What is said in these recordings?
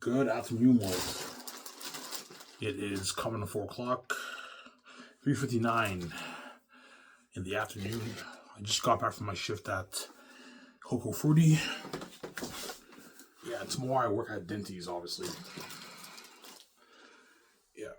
Good afternoon, world. It is coming to 4 o'clock, 3:59 in the afternoon. I just got back from my shift at Cocoa Fruity. Yeah, tomorrow I work at Denty's, obviously. Yeah.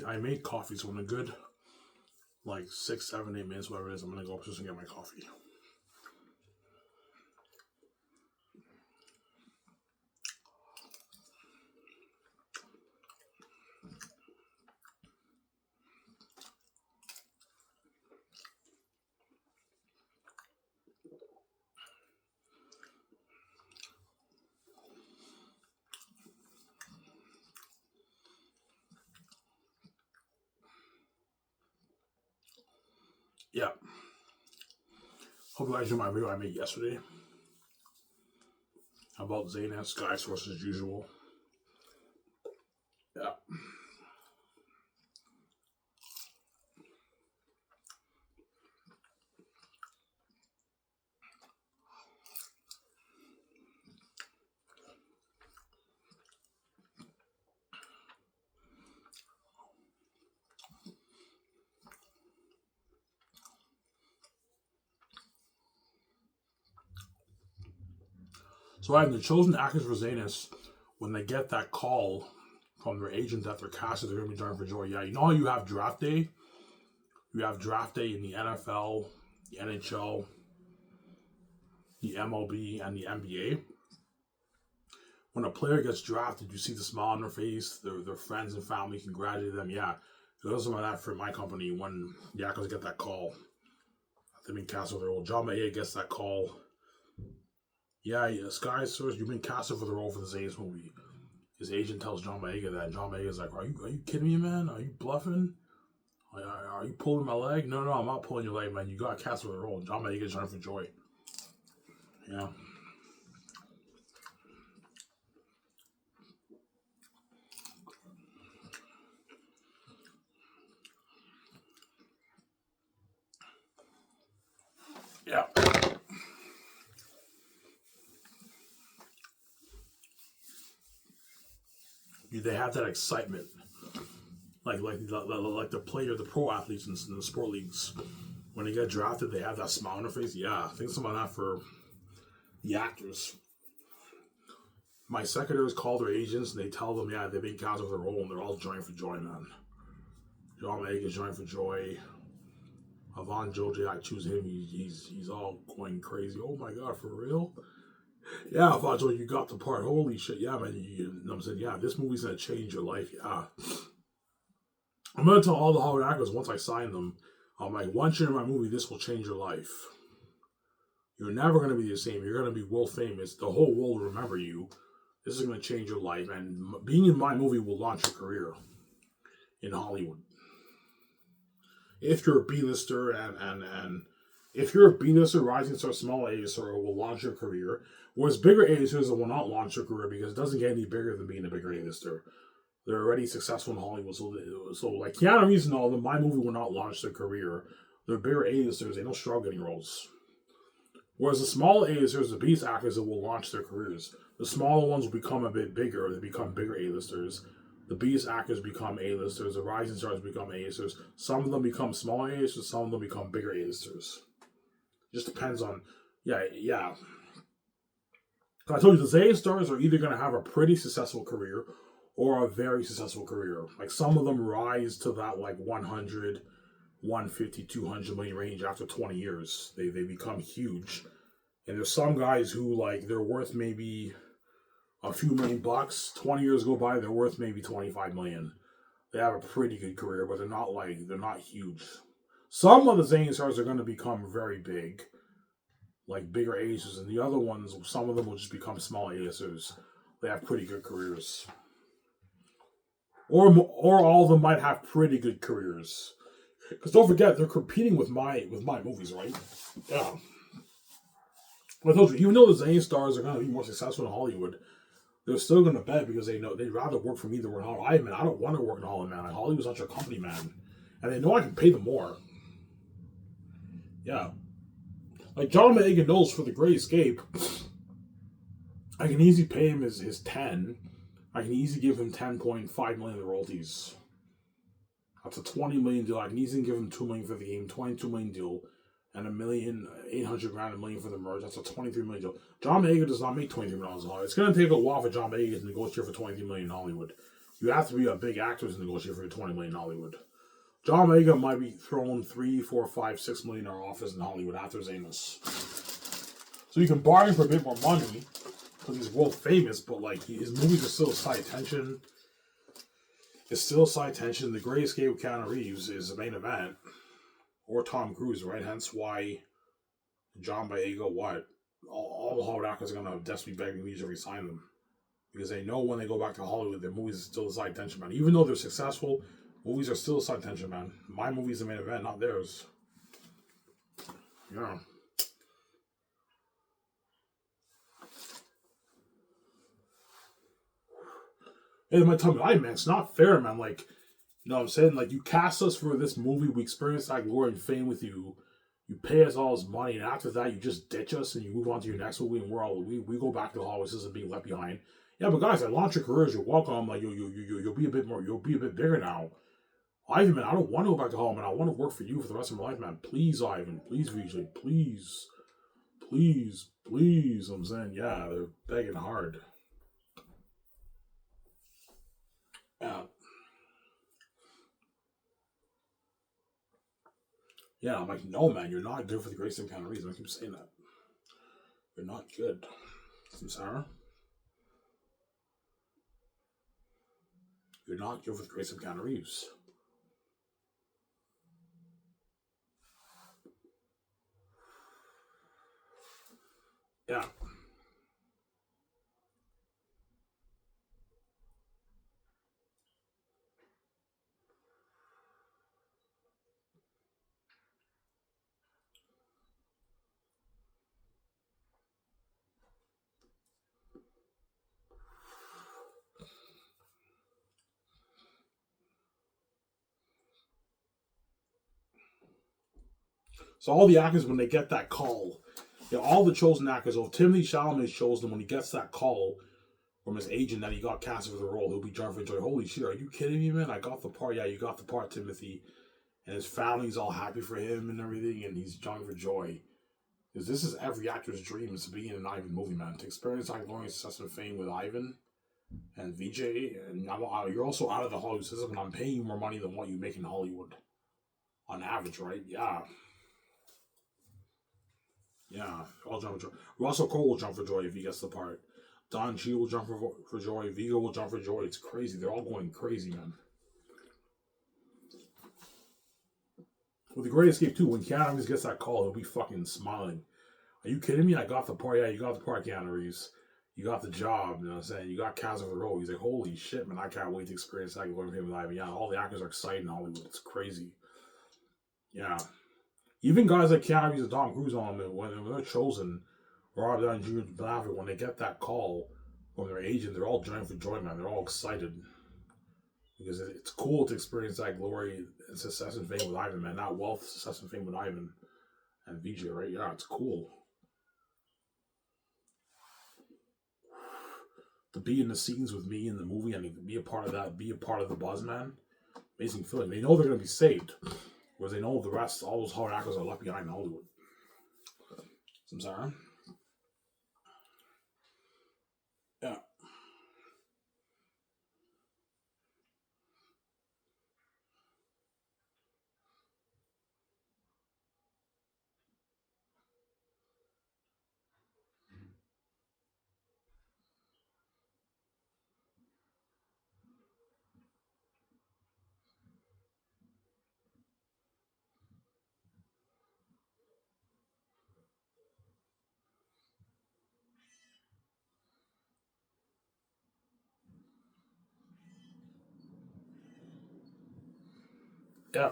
I made coffee, so in a good like 6, 7, 8 minutes, whatever it is, I'm gonna go upstairs and get my coffee. Yeah. Hope you guys enjoyed my video I made yesterday about Xanus guys versus usual. Yeah. So I have the chosen actors for Xanus when they get that call from their agent that they're casted, they're going to be joining for joy. Yeah, you know how you have draft day? You have draft day in the NFL, the NHL, the MLB, and the NBA. When a player gets drafted, you see the smile on their face, their friends and family congratulate them. Yeah, it was something like that for my company when the actors get that call. They've been cast for the role. John Mayer gets that call. Yeah, Sky Source, you've been casted for the role for the Xanus movie. His agent tells John Mayer that. John Mayer's like, are you kidding me, man? Are you bluffing? Are you pulling my leg? No, I'm not pulling your leg, man. You got cast for the role. John Mayer gets joined for joy. Yeah. Yeah. They have that excitement. Like the player, the pro athletes in the sport leagues, when they get drafted, they have that smile on their face. Yeah, I think something like that for the actors. My secretaries call their agents and they tell them, yeah, they've been cast for the role and they're all joined for joy, man. John Mayer is joined for joy. Avon Joji, I choose him. He's all going crazy. Oh my god, for real? Yeah, Avon you got the part. Holy shit, yeah, man. I'm saying, yeah, this movie's gonna change your life. Yeah. I'm gonna tell all the Hollywood actors once I sign them, I'm like, once you're in my movie, this will change your life. You're never gonna be the same. You're gonna be world famous. The whole world will remember you. This is gonna change your life, and being in my movie will launch your career in Hollywood. If you're a B-lister and if you're a B-lister, rising star, small A-lister, it will launch your career. Whereas bigger A-listers will not launch your career because it doesn't get any bigger than being a bigger A-lister. They're already successful in Hollywood, so like Keanu Reeves and all of them, my movie will not launch their career. They're bigger A-listers, they don't struggle getting roles. Whereas the small A-listers, the B actors, that will launch their careers. The smaller ones will become a bit bigger, they become bigger A-listers. The B actors become A-listers, the rising stars become A-listers. Some of them become small A-listers, some of them become bigger A-listers. Just depends on, yeah. I told you, the A-stars are either going to have a pretty successful career or a very successful career. Like some of them rise to that like 100, 150, 200 million range after 20 years. They become huge. And there's some guys who like they're worth maybe a few $1 million. 20 years go by, they're worth maybe 25 million. They have a pretty good career, but they're not huge. Some of the Zane stars are going to become very big, like bigger aces, and the other ones, some of them will just become small aces. They have pretty good careers. or all of them might have pretty good careers. Because don't forget, they're competing with my movies, right? Yeah. I told you, even though the Xanus stars are going to be more successful in Hollywood, they're still going to bet because they know they'd rather work for me than work in Hollywood. Man, I don't want to work in Hollywood, man. Like, Hollywood's such a company, man, and they know I can pay them more. Yeah, like John Boyega knows for The Great Escape, I can easily pay him his 10. I can easily give him 10.5 million in royalties. That's a 20 million deal. I can easily give him 2 million for the game, 22 million deal, and 1,800,000 a million for the merge. That's a 23 million deal. John Boyega does not make $23 million in Hollywood. It's going to take a while for John Boyega to negotiate for 23 million in Hollywood. You have to be a big actor to negotiate for 20 million in Hollywood. John Boyega might be thrown 3, 4, 5, 6 million in our office in Hollywood after Xanus. So you can bargain for a bit more money because he's world famous, but like his movies are still high attention. It's still side tension. The Great Escape with Keanu Reeves is the main event. Or Tom Cruise, right? Hence why John Boyega, what? All the Hollywood actors are going to desperately beg me to resign them. Because they know when they go back to Hollywood, their movies are still the side tension, man. Even though they're successful, movies are still side tension, man. My movie's the main event, not theirs. Yeah. Hey, they might tell me, hey, man, it's not fair, man. Like, you know what I'm saying? Like, you cast us for this movie, we experience that glory and fame with you. You pay us all this money, and after that, you just ditch us and you move on to your next movie, and we go back to the Hollywood system being left behind. Yeah, but guys, I launch your careers. You're welcome. Like, you'll be a bit more. You'll be a bit bigger now. Ivan, man, I don't want to go back to Hollywood, man. I want to work for you for the rest of my life, man. Please, Ivan. Please, Vijay. Please. Please. Please. I'm saying, yeah, they're begging hard. Yeah. Yeah, I'm like, no, man, you're not good for the great same kind of reason. I keep saying that. You're not good. Sarah, you're not good for the great same kind of Reeves. Yeah. So all the actors, when they get that call, all the chosen actors, so if Timothy Chalamet chose them when he gets that call from his agent that he got cast for the role, he'll be John for joy. Holy shit, are you kidding me, man? I got the part. Yeah, you got the part, Timothy. And his family's all happy for him and everything, and he's John for joy. Because this is every actor's dream is to be in an Ivan movie, man. To experience like glorious success and fame with Ivan and VJ, and you're also out of the Hollywood system, and I'm paying you more money than what you make in Hollywood on average, right? Yeah. Yeah, I'll jump for joy. Russell Crowe will jump for joy if he gets the part. Don Cheadle will jump for joy. Vigo will jump for joy. It's crazy. They're all going crazy, man. With the Great Escape too, when Keanu Reeves gets that call, he'll be fucking smiling. Are you kidding me? I got the part. Yeah, you got the part, Keanu Reeves. You got the job. You know what I'm saying? You got cast for the role. He's like, holy shit, man! I can't wait to experience that going with him live. Yeah, all the actors are excited in Hollywood. It's crazy. Yeah. Even guys like Keanu Reeves and Tom Cruise on them, when they're chosen, Robert Downey Jr. and Ben Affleck, when they get that call from their agent, they're all jumping for joy, man. They're all excited because it's cool to experience that glory and success and fame with Ivan, man. Not wealth, success and fame with Ivan and VJ, right? Yeah, it's cool to be in the scenes with me in the movie and be a part of that, be a part of the buzz, man. Amazing feeling. They know they're going to be saved, whereas they know the rest, all those hard actors are left behind in Hollywood. I'm sorry. Yeah. Yeah.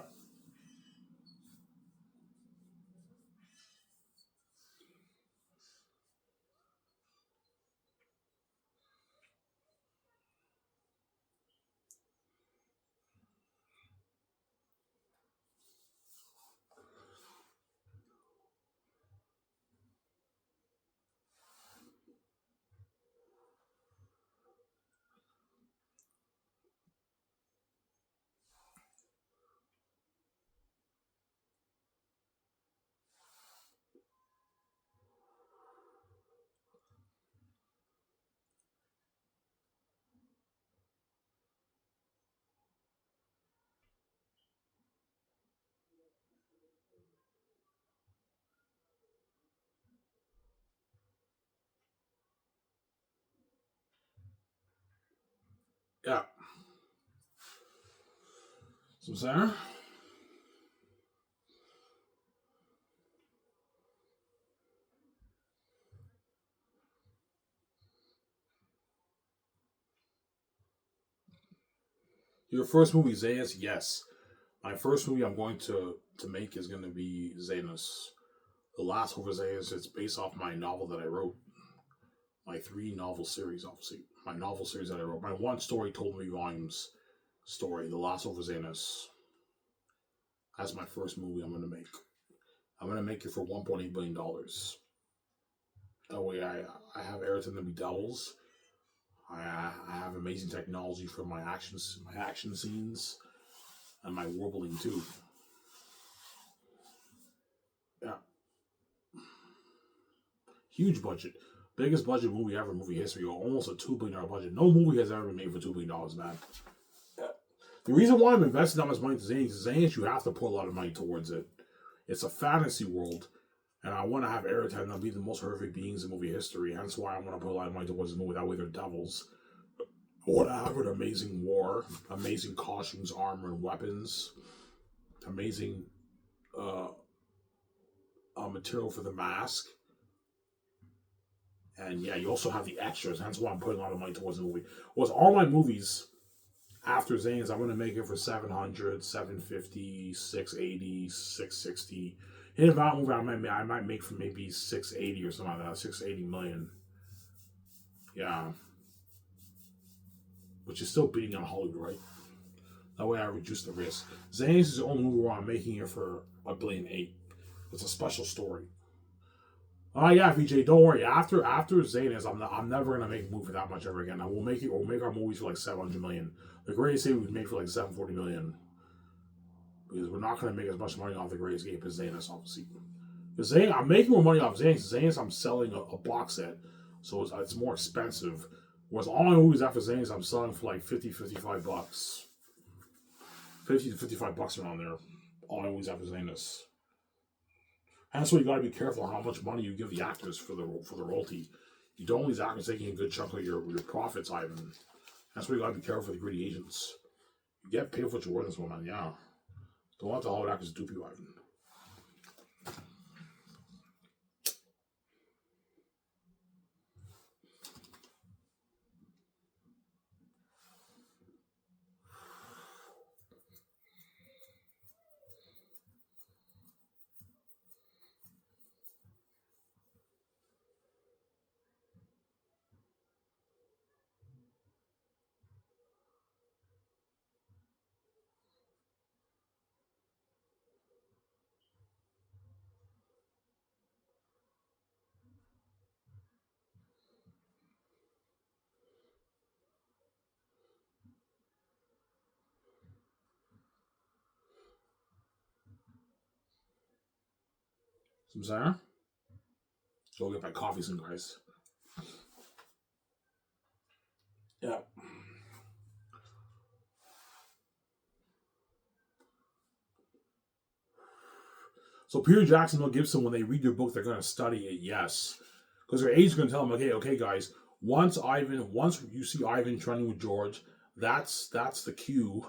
Yeah. So, Sarah, your first movie, Xanus? Yes. My first movie I'm going to make is going to be Xanus. The last over Xanus. It's based off my novel that I wrote. My 3 novel series, obviously. My novel series that I wrote. My one story told me volumes story. The last over Xanus. That's my first movie I'm going to make. I'm going to make it for $1.8 billion. That way I have everything to be doubles. I have amazing technology for my action scenes, and my warbling too. Yeah, huge budget, biggest budget movie ever, movie history, almost a $2 billion budget. No movie has ever been made for $2 billion, man. Yeah. The reason why I'm investing that much money to Zane's, you have to put a lot of money towards it. It's a fantasy world, and I want to have Airtime be the most horrific beings in movie history. Hence why I want to put a lot of money towards the movie. That way they're devils. I want to have an amazing war, amazing costumes, armor, and weapons, amazing uh, material for the mask. And yeah, you also have the extras. That's why I'm putting a lot of money towards the movie. Was all my movies after Zane's, I'm going to make it for 700, 750, 680, 660. In a Val movie, I might make for maybe 680 or something like that, 680 million. Yeah. Which is still beating on Hollywood, right? That way I reduce the risk. Zane's is the only movie where I'm making it for $1.8 billion. It's a special story. Oh yeah, VJ, don't worry. After Xanus, I'm never gonna make a movie for that much ever again. We'll make our movies for like 700 million. The greatest escape we made for like 740 million. Because we're not gonna make as much money off the greatest escape as Xanus, obviously. Because I'm making more money off Xanus. Xanus, I'm selling a box set, so it's more expensive. Whereas all my movies after Xanus, I'm selling for like 50, $55. 50 to $55 around there. All my movies after Xanus. That's why you got to be careful how much money you give the actors for the royalty. You don't want these actors taking a good chunk of your profits, Ivan. That's why you got to be careful for the greedy agents. You get paid for what you're worth, this woman, yeah. Don't let the Hollywood actors dupe you, Ivan. Some Sarah? Go get my coffee some guys. Yeah. So Peter Jackson, Mel Gibson, when they read your book, they're going to study it, yes. Because their agent's going to tell them, okay, guys, once you see Ivan trending with George, that's the cue.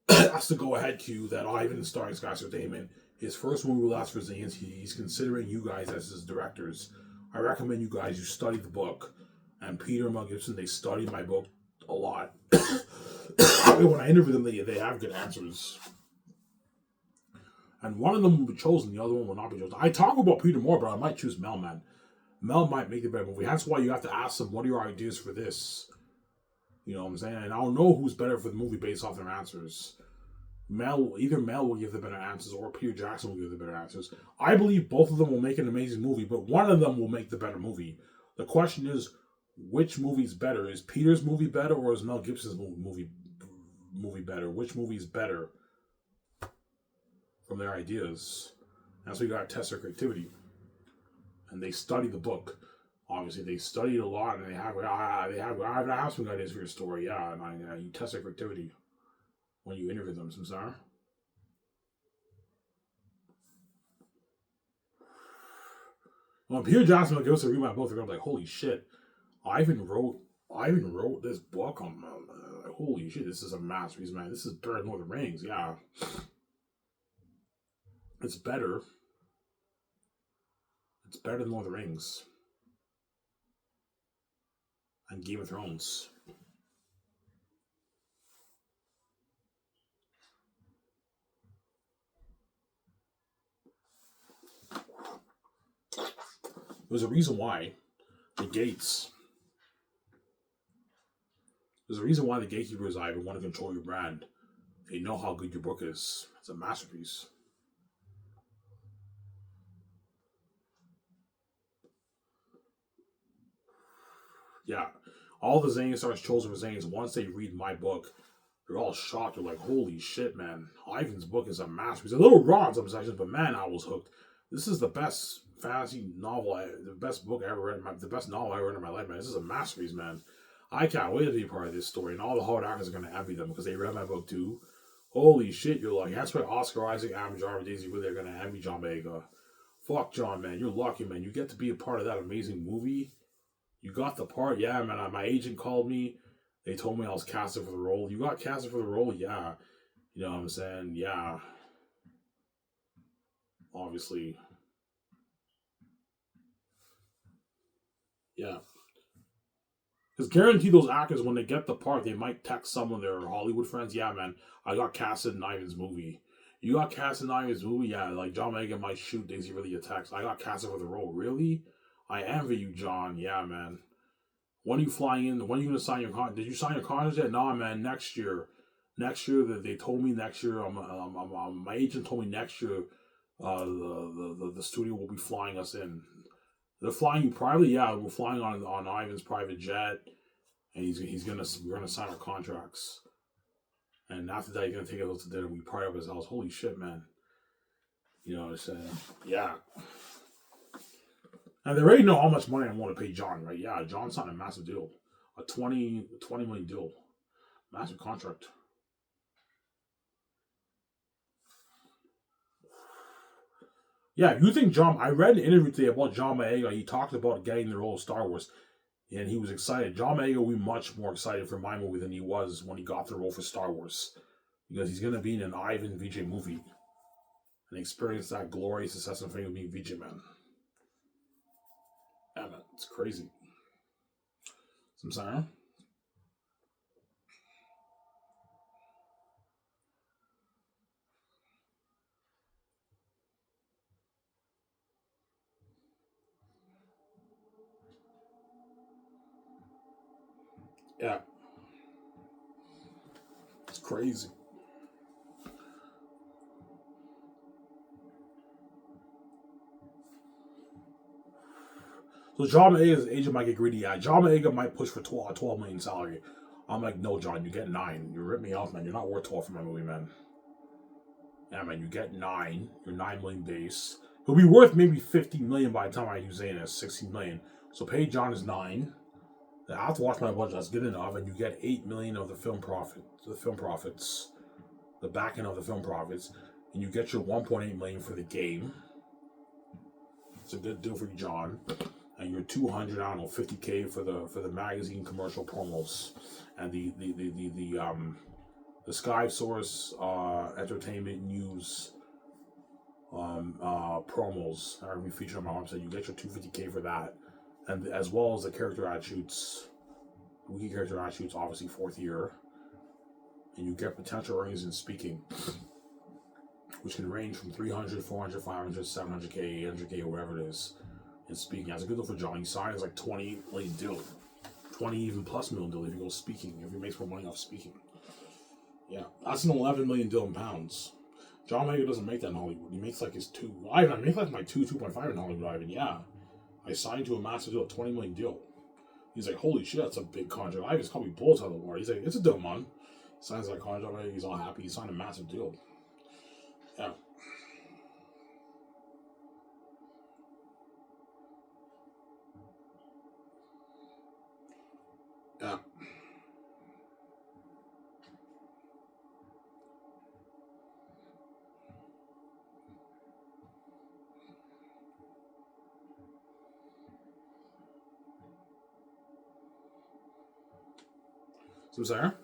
That's the go-ahead cue that Ivan is starring Skyster Damon. His first movie will last for Zans. He's considering you guys as his directors. I recommend you guys, you study the book. And Peter and Mel Gibson, they study my book a lot. When I interview them, they have good answers. And one of them will be chosen, the other one will not be chosen. I talk about Peter Moore, but I might choose Mel, man. Mel might make the better movie. That's why you have to ask them, what are your ideas for this? You know what I'm saying? And I don't know who's better for the movie based off their answers. Either Mel will give the better answers or Peter Jackson will give the better answers. I believe both of them will make an amazing movie, but one of them will make the better movie. The question is, which movie's better? Is Peter's movie better or is Mel Gibson's movie better? Which movie is better from their ideas? That's why you gotta test their creativity. And they study the book. Obviously, they studied a lot, and they have some ideas for your story. Yeah, and you test their creativity when you interview them. Samsara. When Peter Jackson goes to read my book, they're gonna be like, "Holy shit! Ivan wrote this book on like, holy shit! This is a masterpiece, man. This is better than Lord of the Rings. Yeah, it's better. It's better than Lord of the Rings and Game of Thrones." There's a reason why the gates. There's a reason why the gatekeepers, Ivan, want to control your brand. They know how good your book is. It's a masterpiece. Yeah. All the Zane stars chosen for Zanes, once they read my book, they're all shocked. They're like, holy shit, man. Ivan's book is a masterpiece. A little raw in some sections, but man, I was hooked. This is the best fantasy novel, the best book I ever read, the best novel I ever read in my life, man. This is a masterpiece, man. I can't wait to be a part of this story, and all the hard actors are going to envy them because they read my book too. Holy shit, you're lucky. That's why Oscar Isaac, Adam Jarvis, Daisy Ridley are going to envy John Boyega. Fuck John, man. You're lucky, man. You get to be a part of that amazing movie. You got the part, yeah, man. My agent called me. They told me I was casted for the role. You got casted for the role, yeah. You know what I'm saying? Yeah. Obviously. Yeah. Because guarantee those actors, when they get the part, they might text some of their Hollywood friends, yeah, man, I got casted in Ivan's movie. You got casted in Ivan's movie? Yeah, like John Boyega might shoot Daisy Ridley a text. I got casted for the role. Really? I envy you, John. Yeah, man. When are you flying in? When are you going to sign your contract? Did you sign your contract yet? Nah, man, next year. Next year, they told me next year, my agent told me next year the studio will be flying us in. They're flying you privately? Yeah, we're flying on Ivan's private jet, and we're gonna sign our contracts. And after that, he's gonna take us to dinner. We party up his house. Holy shit, man! You know what I'm saying? Yeah. And they already know how much money I want to pay John, right? Yeah, John signed a massive deal, a 20 million deal, massive contract. Yeah, if you think John, I read an interview today about John Boyega. He talked about getting the role of Star Wars, and he was excited. John Boyega will be much more excited for my movie than he was when he got the role for Star Wars, because he's going to be in an Ivan Vijay movie and experience that glorious successful thing of being Vijay, man. Yeah, man, it's crazy. Some sorry. Yeah, it's crazy. So John Boyega's agent might get greedy. Yeah, John Boyega might push for 12 million salary. I'm like, no, John, you get 9. You rip me off, man. You're not worth 12 for my movie, man. Yeah, man, you get 9. You're 9 million base. He'll be worth maybe 15 million by the time I use Xanus, 16 million. So pay John is 9. Then I have to watch my budget. That's good enough, and you get 8 million of the film profits, the back end of the film profits, and you get your 1.8 million for the game. It's a good deal for you, John. And your 200, I don't know, 50K for the magazine commercial promos, and the Sky Source Entertainment News promos that are be featured on my website. You get your 250K for that, and as well as the character attributes, wiki character attributes, obviously 4th year, and you get potential earnings in speaking. which can range from 300, 400, 500, 700K, 800K, or whatever it is. In speaking, that's a good deal for John. He signed like 20 million deal, 20 even plus million deal if he goes speaking. If he makes more money off speaking, yeah, that's an 11 million deal in pounds. John Mayer doesn't make that in Hollywood. He makes like his two. I make like my 2.5 in Hollywood. Ivan, yeah, I signed to a massive deal, 20 million deal. He's like, holy shit, that's a big contract. I just called me bullets out of the water. He's like, it's a deal, man. He signs that contract. He's all happy. He signed a massive deal. Yeah. Yeah. So, Sarah?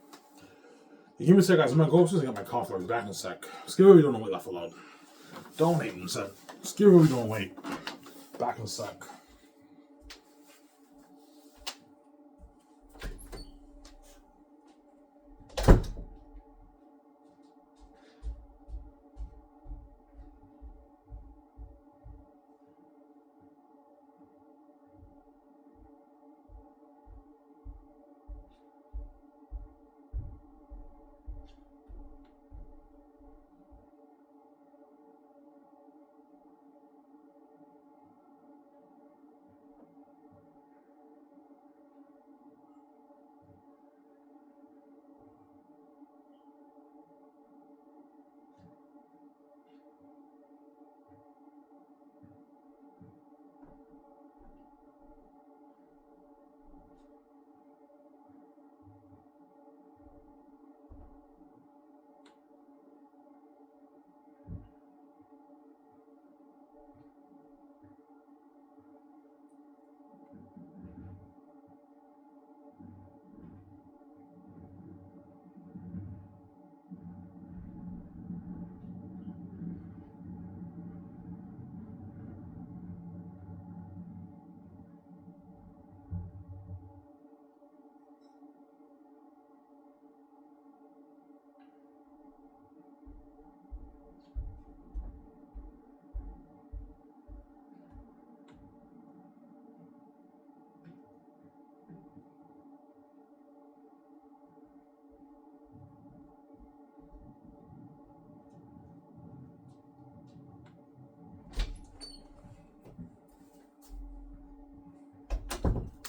You give me a sec, guys. I'm gonna go upstairs and get my coffee. I'll be back in a sec. Skip what we don't wait left alone. Donate in a sec. Skip what we don't wait. Back in a sec.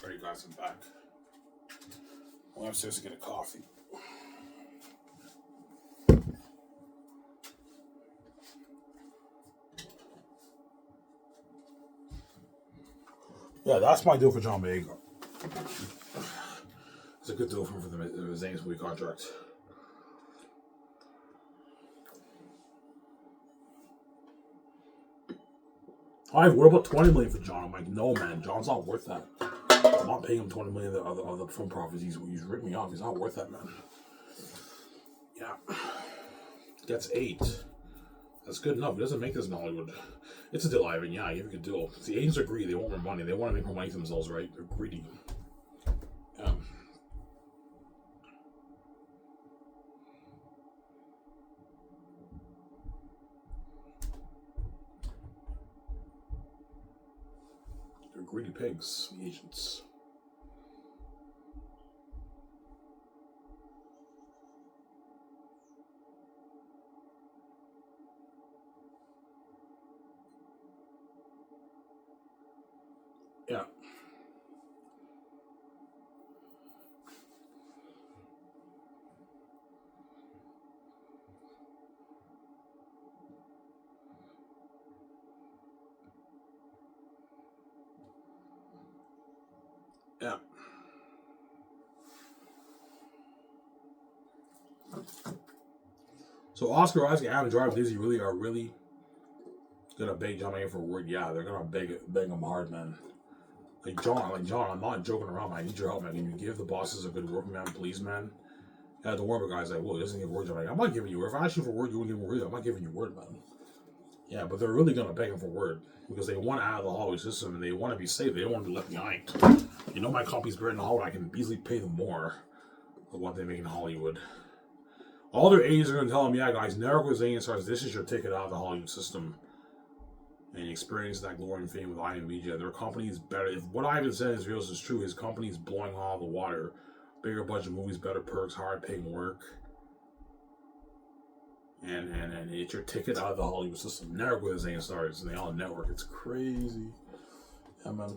Alright, guys, I'm back. Well, I'm upstairs to get a coffee. Yeah, that's my deal for John Boyega. It's a good deal for the Xanus movie contract. Alright, what about 20 million for John? I'm like, no, man, John's not worth that. I'm not paying him 20 million of the film profits. He's ripped me off. He's not worth that, man. Yeah. That's 8. That's good enough. He doesn't make this in Hollywood. It's a deal, Ivan. Yeah, you have a good deal. The agents are greedy. They want more money. They want to make more money for themselves, right? They're greedy. Yeah. They're greedy pigs, the agents. Yeah. Yeah. So Oscar Isaac and Adam Driver Disney are really gonna beg John Mayer for a word. Yeah, they're gonna beg him hard, man. Like John, I'm not joking around, man. I need your help, man. Can you give the bosses a good word, man, please, man? Yeah, the Warburg guy's like, well, he doesn't give words. I'm like, I'm not giving you word. If I ask you for word, you wouldn't give me word. I'm not giving you word, man. Yeah, but they're really gonna beg him for word because they want out of the Hollywood system and they want to be safe. They don't want to be left behind. You know, my company's better in Hollywood. I can easily pay them more of what they make in Hollywood. All their agents are going to tell them, yeah, guys, never with Xanus stars, this is your ticket out of the Hollywood system. And experience that glory and fame with Ivan Vijay. Their company is better. If what Ivan said in his videos is true, his company is blowing all the water. Bigger budget movies, better perks, hard paying work. And it's your ticket out of the Hollywood system. Never with Xanus stars, and they all network. It's crazy. Yeah, man.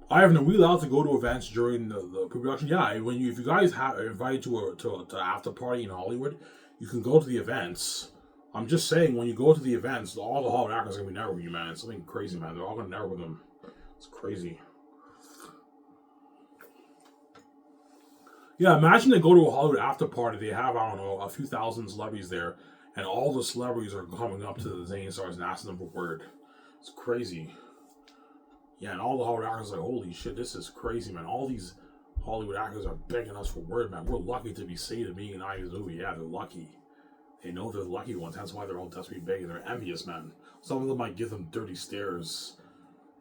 Ivan, are we allowed to go to events during the pre-production? Yeah, if you guys are invited to after party in Hollywood, you can go to the events. I'm just saying, when you go to the events, all the Hollywood actors are going to be networking with you, man. It's something crazy, man. They're all going to network with them. It's crazy. Yeah, imagine they go to a Hollywood after party. They have, I don't know, a few thousand celebrities there, and all the celebrities are coming up to the Xanus stars and asking them for word. It's crazy. Yeah, and all the Hollywood actors are like, holy shit, this is crazy, man. All these Hollywood actors are begging us for word, man. We're lucky to be saved of being in Ivan's movie. Yeah, they're lucky. They know they're the lucky ones. That's why they're all desperately begging. They're envious, man. Some of them might give them dirty stares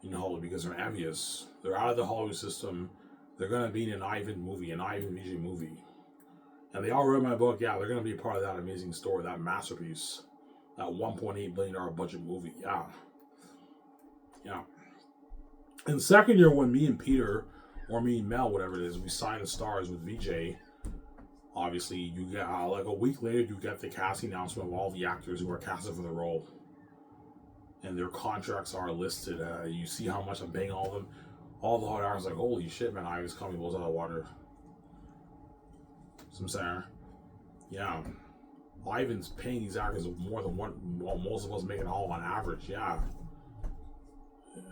in Hollywood because they're envious. They're out of the Hollywood system. They're going to be in an Ivan movie, an Ivan Vijay movie. And they all read my book. Yeah, they're going to be a part of that amazing story, that masterpiece. That $1.8 billion budget movie. Yeah. Yeah. In the second year, when me and Peter, or me and Mel, whatever it is, we signed the stars with Vijay, obviously, you get like a week later, you get the casting announcement of all the actors who are casted for the role. And their contracts are listed. You see how much I'm paying all of them. All the hot actors like, holy shit, man, Ivan's coming, blows out of the water. So I'm saying, yeah, Ivan's paying these actors more than what most of us make it all on average. Yeah,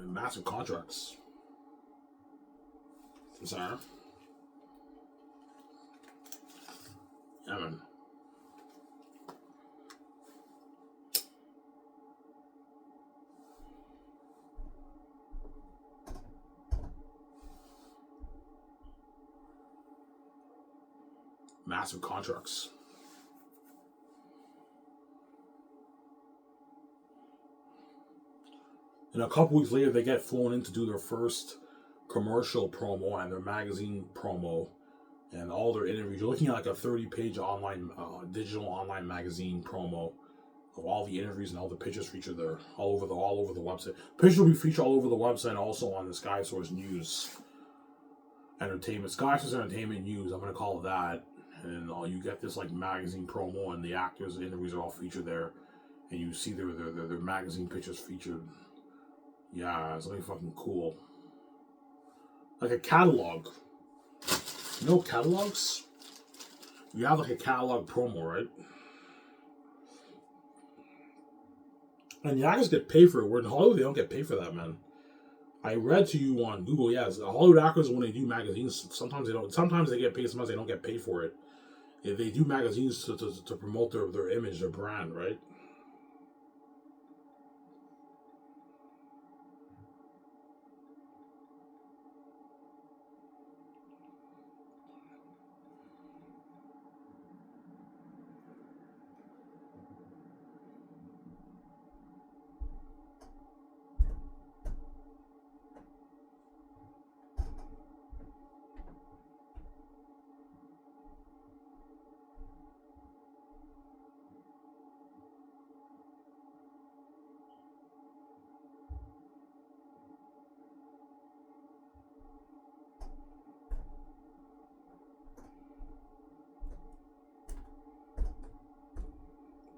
massive contracts. So I'm saying, yeah, man. Massive contracts. And a couple weeks later, they get flown in to do their first commercial promo and their magazine promo and all their interviews. You're looking at like a 30-page online, digital online magazine promo of all the interviews and all the pictures featured there, all over the website. Pictures will be featured all over the website, and also on the Sky Source News Entertainment, Sky Source Entertainment News. I'm gonna call it that. And you get this like magazine promo, and the actors' interviews are all featured there, and you see their magazine pictures featured. Yeah, it's something fucking cool. Like a catalog. You know catalogs? You have like a catalog promo, right? And the actors get paid for it. Where in Hollywood, they don't get paid for that, man. I read to you on Google, yes, the Hollywood actors, when they do magazines, sometimes they don't. Sometimes they get paid, sometimes they don't get paid for it. If they do magazines to promote their image, their brand, right?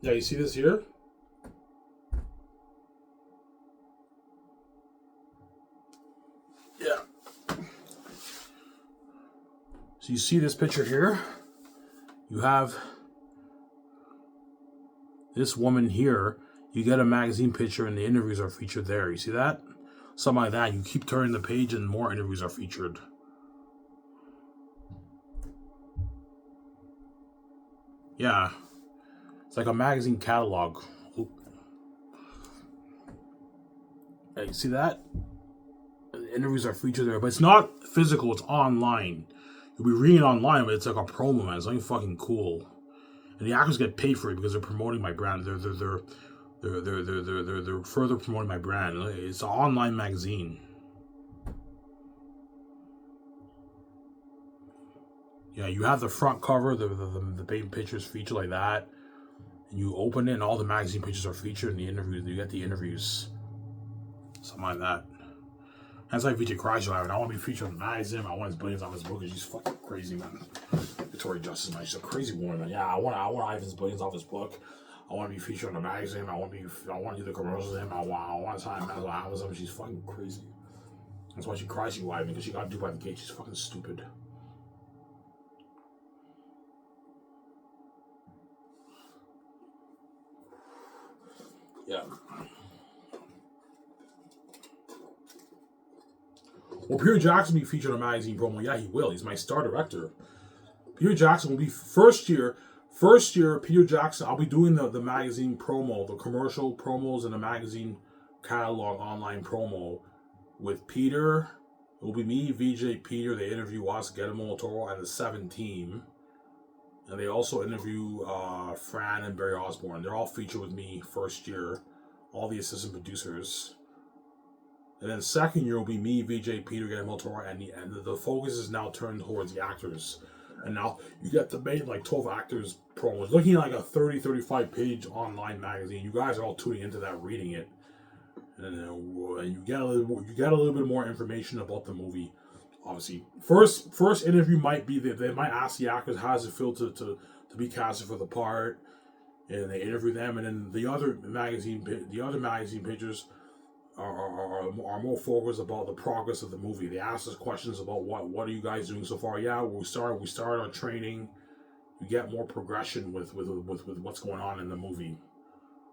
Yeah, you see this here? Yeah. So you see this picture here? You have this woman here. You get a magazine picture and the interviews are featured there. You see that? Something like that. You keep turning the page and more interviews are featured. Yeah. It's like a magazine catalog. Oop. Yeah, you see that? The interviews are featured there, but it's not physical, it's online. You'll be reading it online, but it's like a promo, man. It's something fucking cool. And the actors get paid for it because they're promoting my brand. They're further promoting my brand. It's an online magazine. Yeah, you have the front cover, the main pictures featured like that, and you open it, and all the magazine pictures are featured in the interviews. You get the interviews, something like that. That's like VJ Cries. I want to be featured on the magazine. I want his billions on his book. She's fucking crazy, man. Victoria Justice, man. She's a crazy woman, man. Yeah, I want Ivan's billions off his book. I want to be featured on the magazine. I want to do the commercials with him. I want to sign him on Amazon. She's fucking crazy. That's why she cries you Ivan, because she got duped by the gate. She's fucking stupid. Yeah. Will Peter Jackson be featured on a magazine promo? Yeah, he will. He's my star director. Peter Jackson will be first year, Peter Jackson, I'll be doing the magazine promo, the commercial promos and the magazine catalog online promo with Peter. It will be me, VJ, Peter. They interview us, Guillermo Toro, and the 7 team. And they also interview Fran and Barry Osborne. They're all featured with me first year. All the assistant producers. And then second year will be me, VJ, Peter, Guillermo Toro, and the focus is now turned towards the actors. And now you get to make like 12 actors promos. Looking at like a 30, 35 page online magazine. You guys are all tuning into that, reading it. And you get a little bit more information about the movie. Obviously, first interview might be that they might ask the actors how does it feel to be casted for the part, and they interview them. And then the other magazine pictures are more focused about the progress of the movie. They ask us questions about what are you guys doing so far. Yeah, we started our training. You get more progression with what's going on in the movie.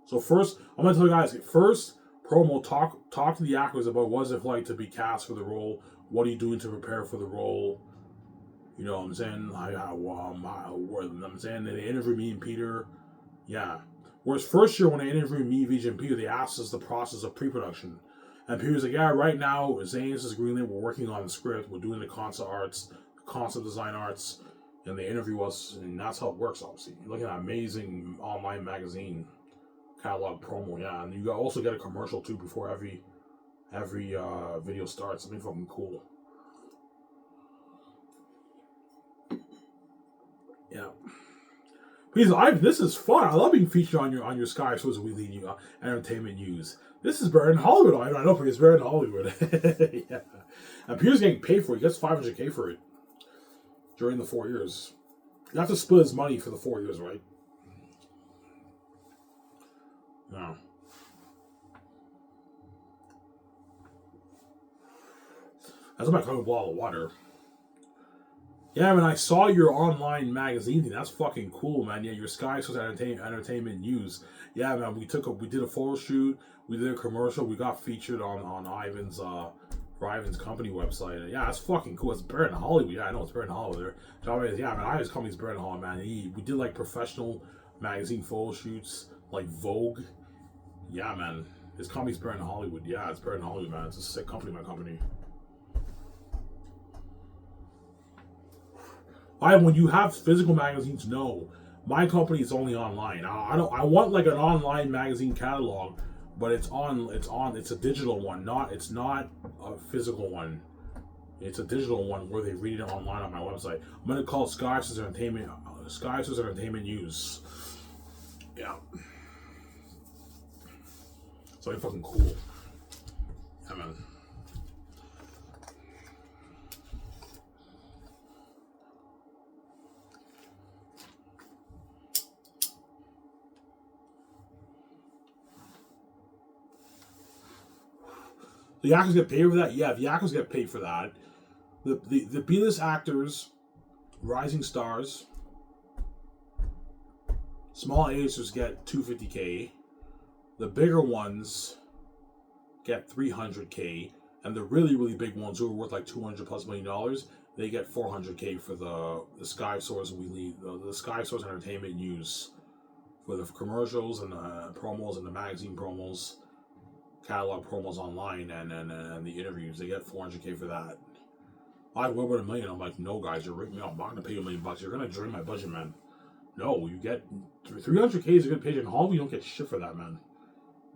So first, I'm gonna tell you guys first. Promo, talk to the actors about what is it like to be cast for the role. What are you doing to prepare for the role? You know what I'm saying? I'm saying they interview me and Peter. Yeah. Whereas first year when they interviewed me, VJ, and Peter, they asked us the process of pre-production. And Peter's like, yeah, right now, Xanus is greenlit. We're working on the script. We're doing the concept design arts. And they interview us, and that's how it works, obviously. You're looking at an amazing online magazine catalog promo, yeah, and you also get a commercial too before every video starts. Something fucking cool. Yeah. Please, this is fun. I love being featured on your Sky Source Weekly Entertainment News. This is better than Hollywood. I know it's better than Hollywood. Yeah. And Peter's getting paid for it. He gets $500K for it during the 4 years. You have to split his money for the 4 years, right? No. That's my coming bottle of water. Yeah, man, I saw your online magazine thing. That's fucking cool, man. Yeah, your Sky Source Entertainment News. Yeah, man, we did a photo shoot. We did a commercial. We got featured on Ivan's company website. Yeah, that's fucking cool. It's better than Hollywood. Yeah, I know it's better than Hollywood. Yeah, man, Ivan's company's better than Hollywood, man. We did like professional magazine photo shoots, like Vogue. Yeah, man. His company's better than Hollywood. Yeah, it's better than Hollywood, man. It's a sick company, my company. When you have physical magazines, no. My company is only online. I want like an online magazine catalog, but it's a digital one. It's not a physical one. It's a digital one where they read it online on my website. I'm gonna call it Sky Source Entertainment News. Yeah. So it's fucking cool. Yeah, man. The actors get paid for that? Yeah, the actors get paid for that. The B-list actors, rising stars, small A-listers get $250K. The bigger ones get $300K, and the really, really big ones who are worth like $200+ million, they get $400K for the Sky Source Weekly, the Sky Source Entertainment News for the commercials and the promos and the magazine promos, catalog promos online, and the interviews. They get $400K for that. What about $1 million? I'm like, no, guys, you're ripping me off. I'm not gonna pay you $1 million. You're gonna drain my budget, man. No, you get $300K is a good page in Hollywood. You don't get shit for that, man.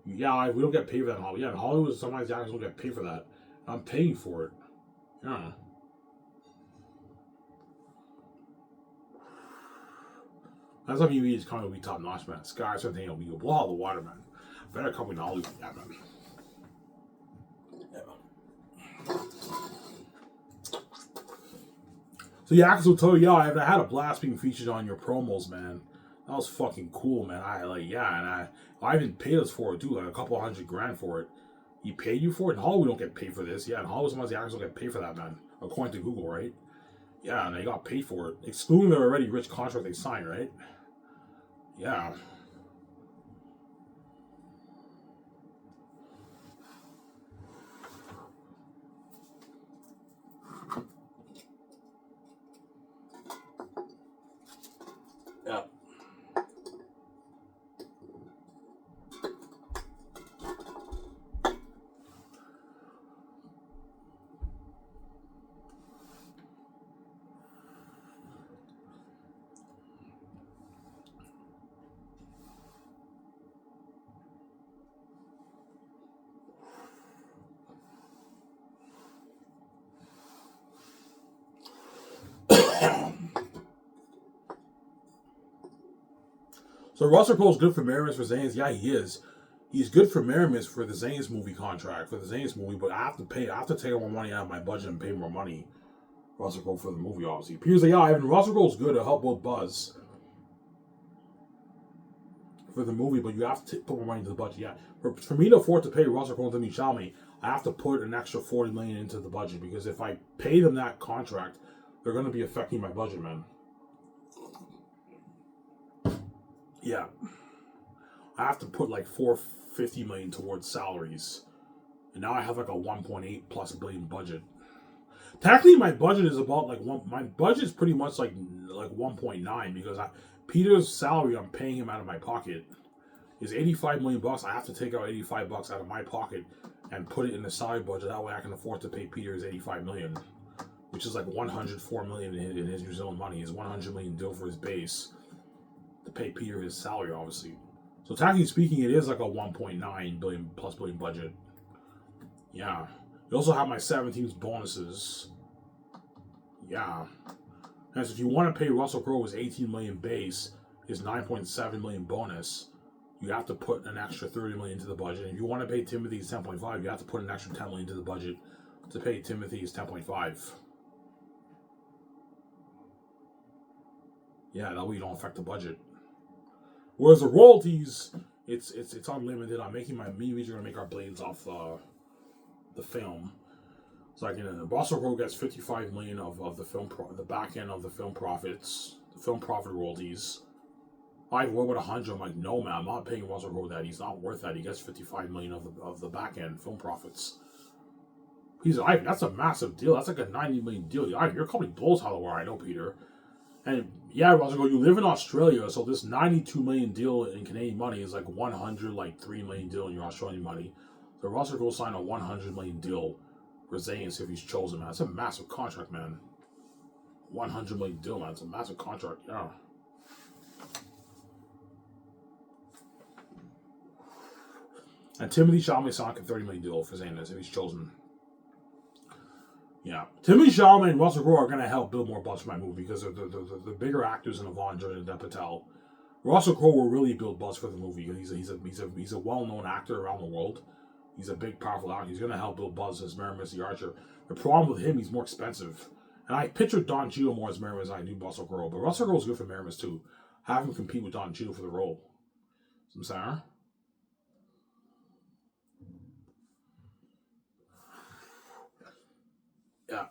Yeah, we don't get paid for that in Hollywood. Yeah, in Hollywood, sometimes the actors don't get paid for that. I'm paying for it. Yeah. That's how you is coming to be top notch, man. Sky something will be blow out the water, man. Better company than all these, yeah, man. Yeah. So yeah, Axel told you, I had a blast being featured on your promos, man. That was fucking cool, man. And I even paid us for it too, like a couple $100,000 for it. He paid you for it? In Hollywood, we don't get paid for this. Yeah, in Hollywood, sometimes the actors don't get paid for that, man. According to Google, right? Yeah, and they got paid for it. Excluding their already rich contract they signed, right? Yeah. Yeah. So Russell Crowe's good for Maramis for Zane's? Yeah, he is. He's good for Maramis for the Zane's movie contract, for the Zane's movie, but I have to take more money out of my budget and pay more money. Russell Crowe for the movie, obviously. Peter's like, yeah, Ivan, Russell Crowe's good to help build buzz for the movie, but you have to put more money into the budget. Yeah, for me to afford to pay Russell Crowe and Timothy Chalamet, I have to put an extra $40 million into the budget, because if I pay them that contract, they're going to be affecting my budget, man. Yeah, I have to put like $450 million towards salaries, and now I have like a 1.8+ billion budget. Technically, my budget is about like my budget is pretty much like 1.9, because Peter's salary I'm paying him out of my pocket is $85 million. I have to take out $85 out of my pocket and put it in the salary budget. That way, I can afford to pay Peter his $85 million, which is like $104 million in his New Zealand money. His $100 million deal for his base to pay Peter his salary, obviously. So technically speaking, it is like a 1.9 billion plus billion budget. Yeah. You also have my 17's bonuses. Yeah. And so if you want to pay Russell Crowe his 18 million base, his 9.7 million bonus, you have to put an extra 30 million into the budget. And if you want to pay Timothy his 10.5, you have to put an extra 10 million into the budget to pay Timothy his 10.5. Yeah, that way you don't affect the budget. Whereas the royalties, it's unlimited. I'm making my movies are gonna make our blades off the film. So I can Russell Crowe gets 55 million of the film the back end of the film profits, the film profit royalties. What about 100? I'm like, no man, I'm not paying Russell Crowe that. He's not worth that. He gets 55 million of the back end film profits. That's a massive deal. That's like a 90 million deal. Your company blows how the I know, Peter. And yeah, Russell Crowe, you live in Australia, so this 92 million deal in Canadian money is like 3 million deal in your Australian money. So Russell Crowe signed a 100 million deal for Xanus if he's chosen, man. That's a massive contract, man. 100 million deal, man. It's a massive contract, yeah. And Timothy Chalamet signed a 30 million deal for Xanus if he's chosen. Yeah, Timothy Chalamet and Russell Crowe are going to help build more buzz for my movie because they're the bigger actors in Yvonne Jordan and Dev Patel. Russell Crowe will really build buzz for the movie because he's a well-known actor around the world. He's a big, powerful actor. He's going to help build buzz as Maramis the Archer. The problem with him, he's more expensive. And I pictured Don Cheadle more as Maramis than I do Russell Crowe. But Russell Crowe is good for Maramis too. Have him compete with Don Cheadle for the role. I'm sorry. Yeah.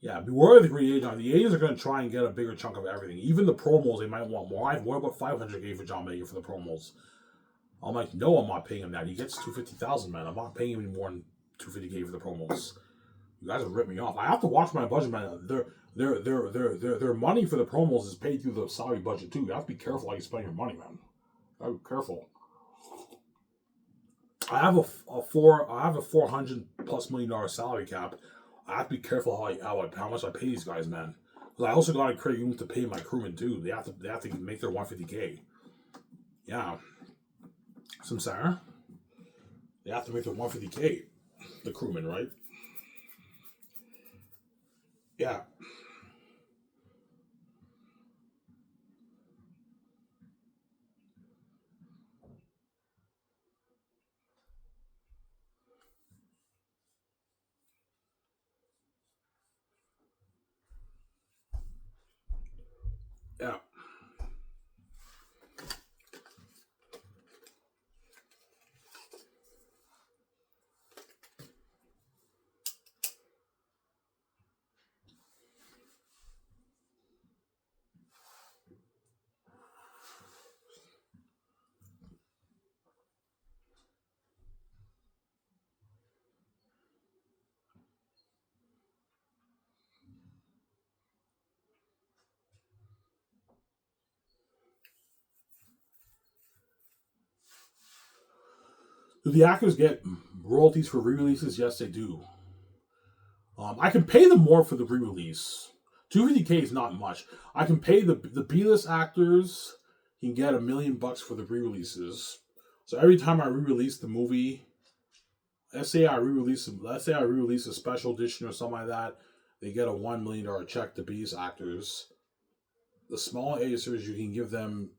Yeah, beware of the free agent. The agents are going to try and get a bigger chunk of everything. Even the promos, they might want more. What about $500K for John Mayer for the promos? I'm like, no, I'm not paying him that. He gets $250,000, man. I'm not paying him any more than $250K for the promos. You guys have ripped me off. I have to watch my budget, man. Their money for the promos is paid through the salary budget too. You have to be careful how you spend your money, man. You have to be careful. I have a $400+ million salary cap. I have to be careful how much I pay these guys, man. Because I also got to create room to pay my crewmen too. They have to make their $150K. Yeah. Some Sarah. They have to make their $150K. the crewman, right? Yeah. Yeah. Do the actors get royalties for re-releases? Yes, they do. I can pay them more for the re-release. 250K is not much. I can pay the B-list actors. You can get $1 million for the re-releases. So every time I re-release the movie, let's say I re-release a special edition or something like that, they get a $1 million check. The B-list actors. The small acers you can give them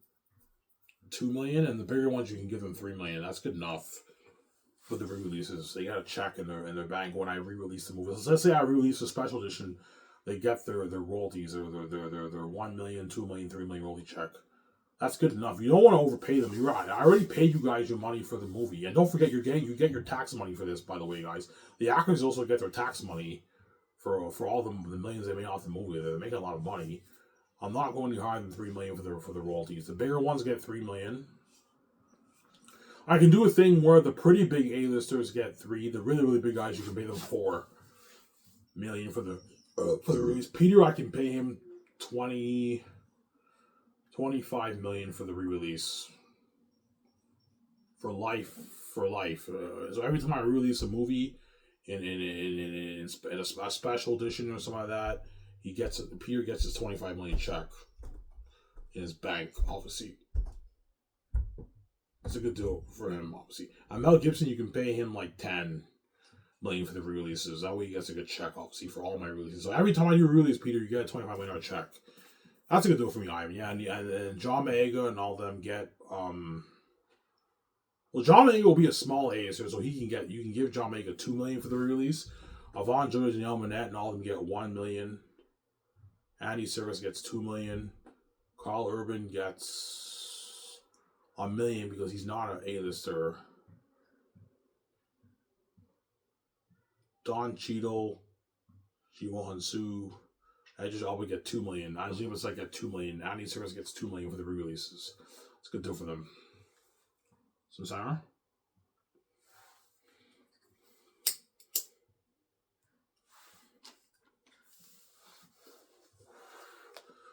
$2 million, and the bigger ones you can give them $3 million. That's good enough. For the re-releases, they got a check in their bank when I re-release the movie. So let's say I re-release a special edition, they get their royalties or their 1 million, 2 million, 3 million royalty check. That's good enough. You don't want to overpay them. You're right. I already paid you guys your money for the movie, and don't forget you get your tax money for this. By the way, guys, the actors also get their tax money for all the millions they made off the movie. They're making a lot of money. I'm not going any higher than $3 million for the royalties. The bigger ones get $3 million. I can do a thing where the pretty big A-listers get 3. The really, really big guys, you can pay them $4 million for the release. Peter, I can pay him 25 million for the re-release. For life. So every time I release a movie in a special edition or something like that, Peter gets his 25 million check in his bank, obviously. It's a good deal for him, obviously. Mel Gibson, you can pay him like $10 million for the re-releases. That way he gets a good check, obviously, for all my releases. So every time I do a release, Peter, you get a $25 million check. That's a good deal for me, Ivan. Yeah, and John Boyega and all them get well, John Boyega will be a small A, so you can give John Boyega $2 million for the release. Yvonne George and El Manette and all of them get $1 million. Andy Serkis gets $2 million. Carl Urban gets $1 million because he's not an A-lister. Don Cheadle, Jimo Hansu, Idris Elba get $2 million. Angela Bassett get $2 million. Andy Serkis gets $2 million for the re-releases. It's a good deal for them. So, Sarah?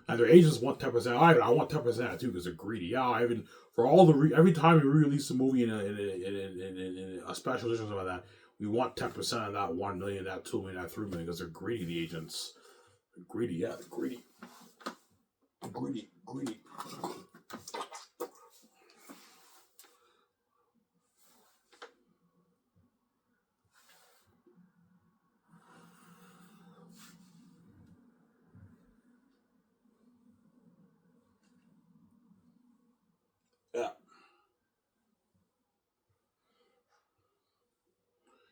And their agents want 10%. I want 10% too because they're greedy. Yeah, Ivan. For all every time we re-release a movie in a special edition or something like that, we want 10% of that $1 million, that $2 million, that $3 million because they're greedy. The agents, they're greedy. Yeah, they're greedy. Greedy. Yeah.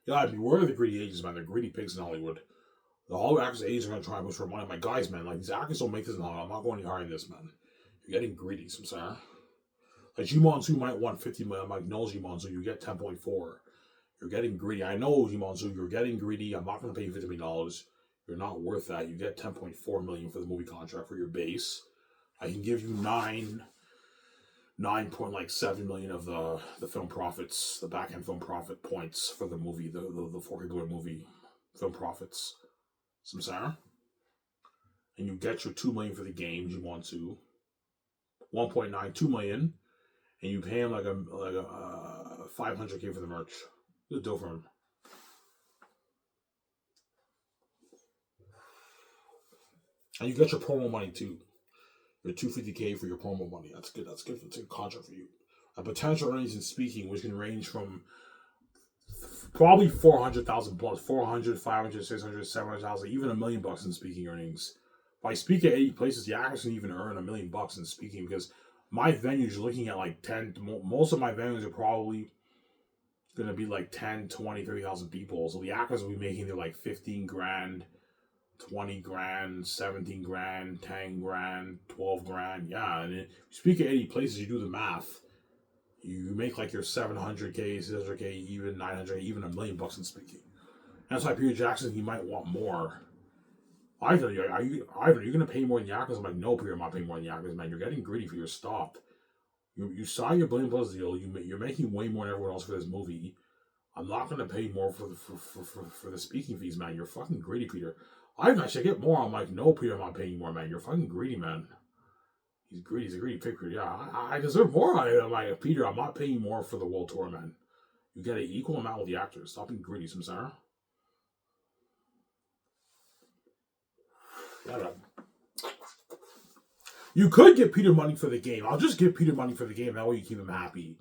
Yeah, I beware of the greedy agents, man. They're greedy pigs in Hollywood. The Hollywood actors agents are going to try and push for money. My guys, man, like these actors don't make this in Hollywood. I'm not going any higher than this, man. You're getting greedy, some Sarah. Like Jimonsu might want 50 million. I'm like, no, Jimonsu, you get 10.4. You're getting greedy. I know, Jimonsu, you're getting greedy. I'm not going to pay you $50 million. You're not worth that. You get 10.4 million for the movie contract for your base. I can give you 9.7 million of the film profits, the back end film profit points for the movie, the 4K Blu-ray movie film profits. Some Sarah. And you get your 2 million for the games you want to. 1.92 million. And you pay him like a 500K for the merch. Good deal for him. And you get your promo money too. Your 250K for your promo money. That's good. That's good. It's a good contract for you. A potential earnings in speaking, which can range from probably 400,000 plus, 400, 500, 600, 700,000, even $1 million in speaking earnings. If I speak at 80 places, the actors can even earn $1 million in speaking, because my venues are looking at like 10, most of my venues are probably going to be like 10, 20, 30,000 people. So the actors will be making their like 15 grand, 20 grand, 17 grand, 10 grand, 12 grand. Yeah, and if you speak at 80 places, you do the math. You make like your 700K, 600K, even 900K, even $1 million in speaking. And that's why Peter Jackson, he might want more. Ivan, are you going to pay more than the actors? I'm like, no, Peter, I'm not paying more than the actors, man. You're getting greedy for your stop. You saw your $1 billion deal. You're making way more than everyone else for this movie. I'm not going to pay more for the speaking fees, man. You're fucking greedy, Peter. I should get more. I'm like, no, Peter, I'm not paying more, man. You're fucking greedy, man. He's greedy. He's a greedy pig, Peter. Yeah, I deserve more. I'm like, Peter, I'm not paying more for the world tour, man. You get an equal amount with the actors. Stop being greedy, Samsara. Yeah, you could give Peter money for the game. I'll just give Peter money for the game. That way you keep him happy.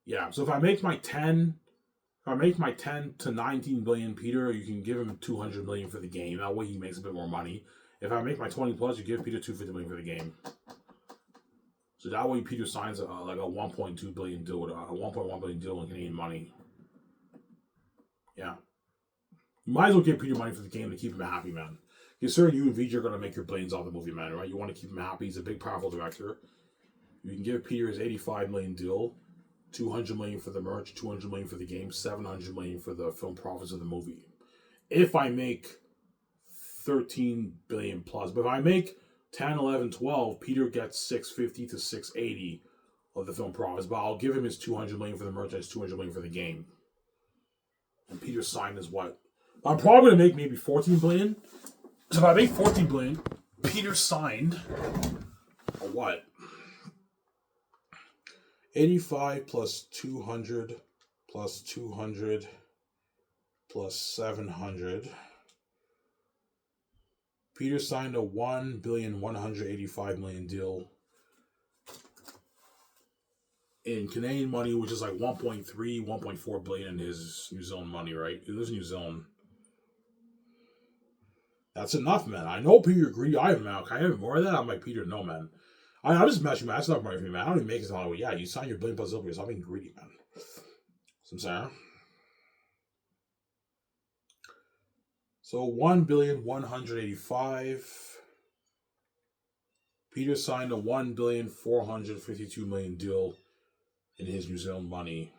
Yeah, so if I make my 10 to 19 billion, Peter, you can give him 200 million for the game. That way he makes a bit more money. If I make my 20 plus, you give Peter 250 million for the game. So that way Peter signs like a 1.2 billion deal with a 1.1 billion deal in Canadian money. Yeah. You might as well give Peter money for the game to keep him happy, man. Considering you and VJ are going to make your billions off the movie, man, right? You want to keep him happy. He's a big, powerful director. You can give Peter his 85 million deal, 200 million for the merch, 200 million for the game, 700 million for the film profits of the movie. If I make 13 billion plus, but if I make 10, 11, 12, Peter gets 650 to 680 of the film profits, but I'll give him his 200 million for the merch and his 200 million for the game. And Peter's sign is what? I'm probably going to make maybe 14 billion. So if I make 14 billion, Peter signed a what? 85 plus 200 plus 200 plus 700. Peter signed a 1,185,000,000 deal in Canadian money, which is like 1.3, 1.4 billion in his New Zealand money, right? He lives in New Zealand. That's enough, man. I know Peter greedy. I am now. Can I have more of that? I'm like, Peter, no, man. I'm just messing, man. That's not money for me, man. I don't even make it all the way. Yeah, you sign your $1 billion plus deal. Stop being greedy, man. Samsara. So 1,185,000,000. Peter signed a 1,452,000,000 deal in his New Zealand money.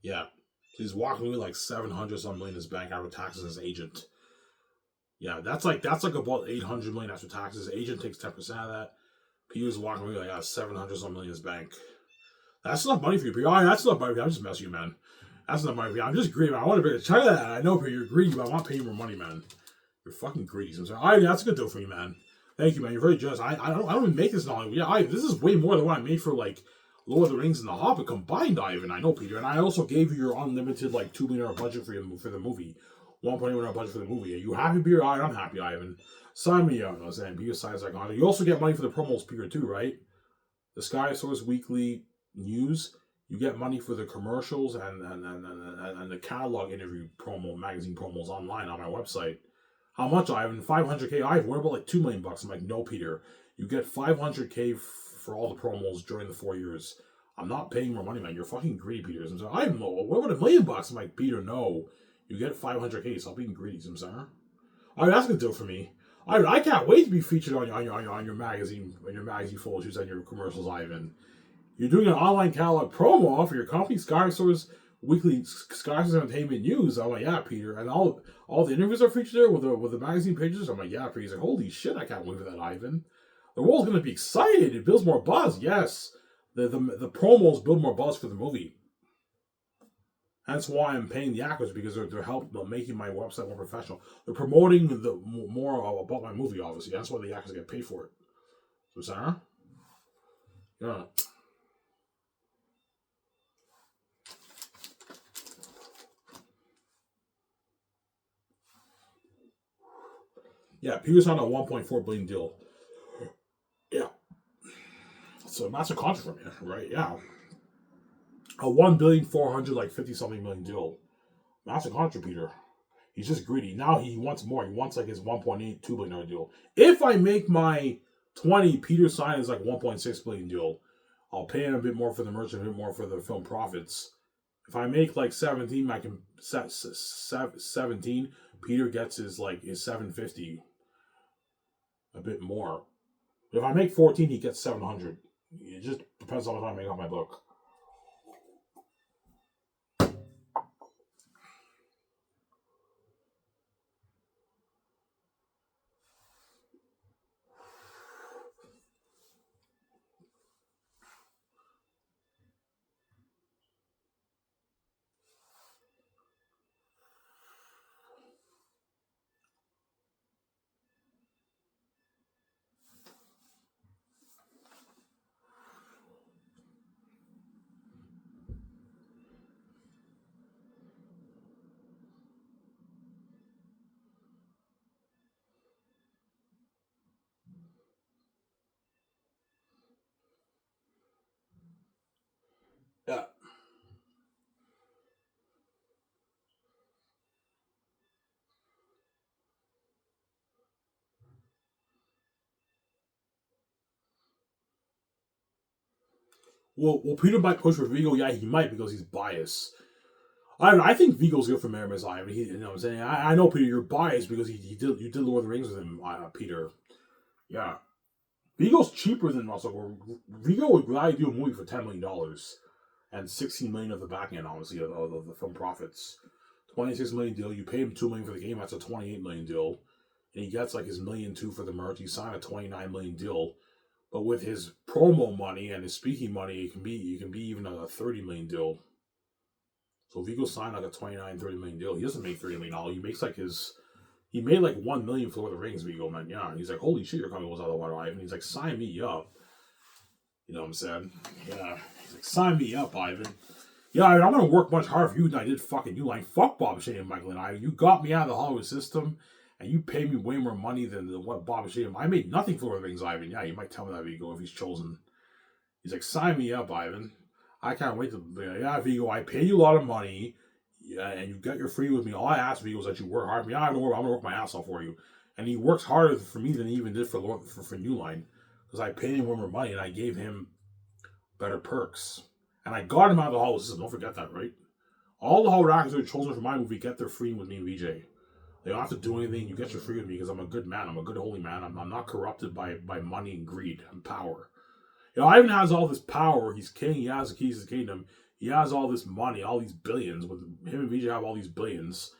Yeah. So he's walking away like 700 some million in his bank after taxes as agent. Yeah, that's like about 800 million after taxes. Agent takes 10% of that. Peter's walking away like 700 some million in his bank. That's enough money for you, Peter. That's enough money for you. I'm just messing you, man. That's enough money for you. I'm just greedy, man. I want to check that. I know, Peter, you're greedy, but I want to pay you more money, man. You're fucking greedy. So that's a good deal for you, man. Thank you, man. You're very generous. I don't even make this knowledge. Yeah, this is way more than what I made for like Lord of the Rings and The Hobbit combined, Ivan. I know, Peter. And I also gave you your unlimited like $2 million budget for the movie. $1.8 million budget for the movie. Are you happy, Peter? I'm happy, Ivan. Sign me up. I was saying, Peter signs like you also get money for the promos, Peter, too, right? The Sky Source Weekly News. You get money for the commercials and the catalog interview promo, magazine promos online on my website. How much, Ivan? 500K. Ivan, what about like $2 million? I'm like, no, Peter. You get 500K for all the promos during the 4 years. I'm not paying more money, man. You're fucking greedy, Peter. I'm like, Ivan, what about $1 million? I'm like, Peter, no. You get 500K. Stop being greedy, Samsara. I mean, that's a good deal for me. I can't wait to be featured on your magazine photos and your commercials, Ivan. You're doing an online catalog promo for your company, Sky Source Weekly, Sky Source Entertainment News. I'm like, yeah, Peter. And all the interviews are featured there with the magazine pages. I'm like, yeah, Peter. He's like, holy shit, I can't wait for that, Ivan. The world's going to be excited. It builds more buzz. Yes. The promos build more buzz for the movie. That's why I'm paying the actors, because they're helping making my website more professional. They're promoting more about my movie, obviously. That's why the actors get paid for it. So, Sarah? Yeah. Yeah, Peter's on a 1.4 billion deal. Yeah. a massive contract from you, right? Yeah. A 1,400,000,000 like 50 something million deal. Massive contract, Peter. He's just greedy. Now he wants more. He wants like his 1.82 billion deal. If I make my 20, Peter sign is like 1.6 billion deal. I'll pay him a bit more for the merch and a bit more for the film profits. If I make like 17, I can set 17. Peter gets his 750, a bit more. If I make 14, he gets 700. It just depends on how much I make on my book. Yeah. Well, Peter might push for Vigo. Yeah, he might because he's biased. I think Vigo's good for Maramis Ivan. You know what I'm saying? I know, Peter, you're biased because you did Lord of the Rings with him, Peter. Yeah. Vigo's cheaper than Russell. Vigo would gladly do a movie for $10 million and 16 million of the back end, obviously, of the film profits. 26 million deal. You pay him 2 million for the game. That's a 28 million deal, and he gets like his $1.2 million for the merch. He signed a 29 million deal, but with his promo money and his speaking money, it can be even a 30 million deal. So Vigo signed like a 29, 30 million deal. He doesn't make $30 million. He makes like he made like 1 million for Lord of the Rings, Vigo, man. Yeah. He's like, holy shit, your company goes out of the water, Ivan. He's like, sign me up. You know what I'm saying? Yeah. He's like, sign me up, Ivan. Yeah, I'm gonna work much harder for you than I did fucking you. Like, fuck Bob Shane and Michael and I. You got me out of the Hollywood system, and you pay me way more money than what Bob Shane. I made nothing for Lord of the Rings, Ivan. Yeah, you might tell me that, Vigo, if he's chosen. He's like, sign me up, Ivan. I can't wait to. Yeah, Vigo, I pay you a lot of money. Yeah, and you get your free with me. All I asked Vigo was that you work hard for me. I don't worry, I'm gonna work my ass off for you. And he works harder for me than he even did for New Line, because I paid him more money and I gave him better perks. And I got him out of the Hollywood system. Don't forget that, right? All the Hollywood actors who are chosen for my movie get their free with me and VJ. They don't have to do anything. You get your free with me because I'm a good man. I'm a good holy man. I'm not corrupted by money and greed and power. You know, Ivan has all this power. He's king. He has the keys to the kingdom. He has all this money, all these billions. With him and VJ have all these billions.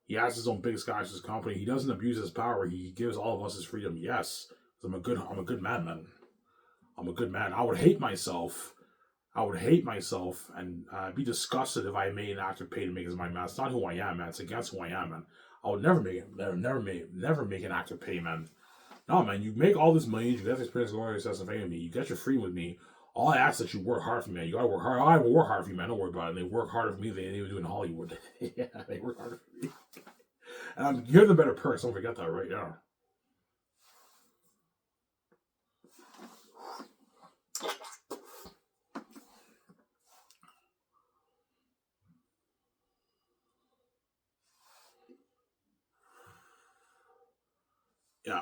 He has his own big Scottish company. He doesn't abuse his power. He gives all of us his freedom. Yes, I'm a good man, man. I'm a good man. I would hate myself and be disgusted if I made an actor pay to make as my man. It's not who I am, man. It's against who I am, man. I would never make an actor pay, man. No, man. You make all this money. You get this experience, glory, success, and fame with me. You get your free with me. All I ask is that you work hard for me, man. You gotta work hard. I will work hard for you, man. Don't worry about it. They work harder for me than they even do in Hollywood. Yeah, they work harder for me. And I'm giving them better perks. Don't forget that, right? Yeah. Yeah.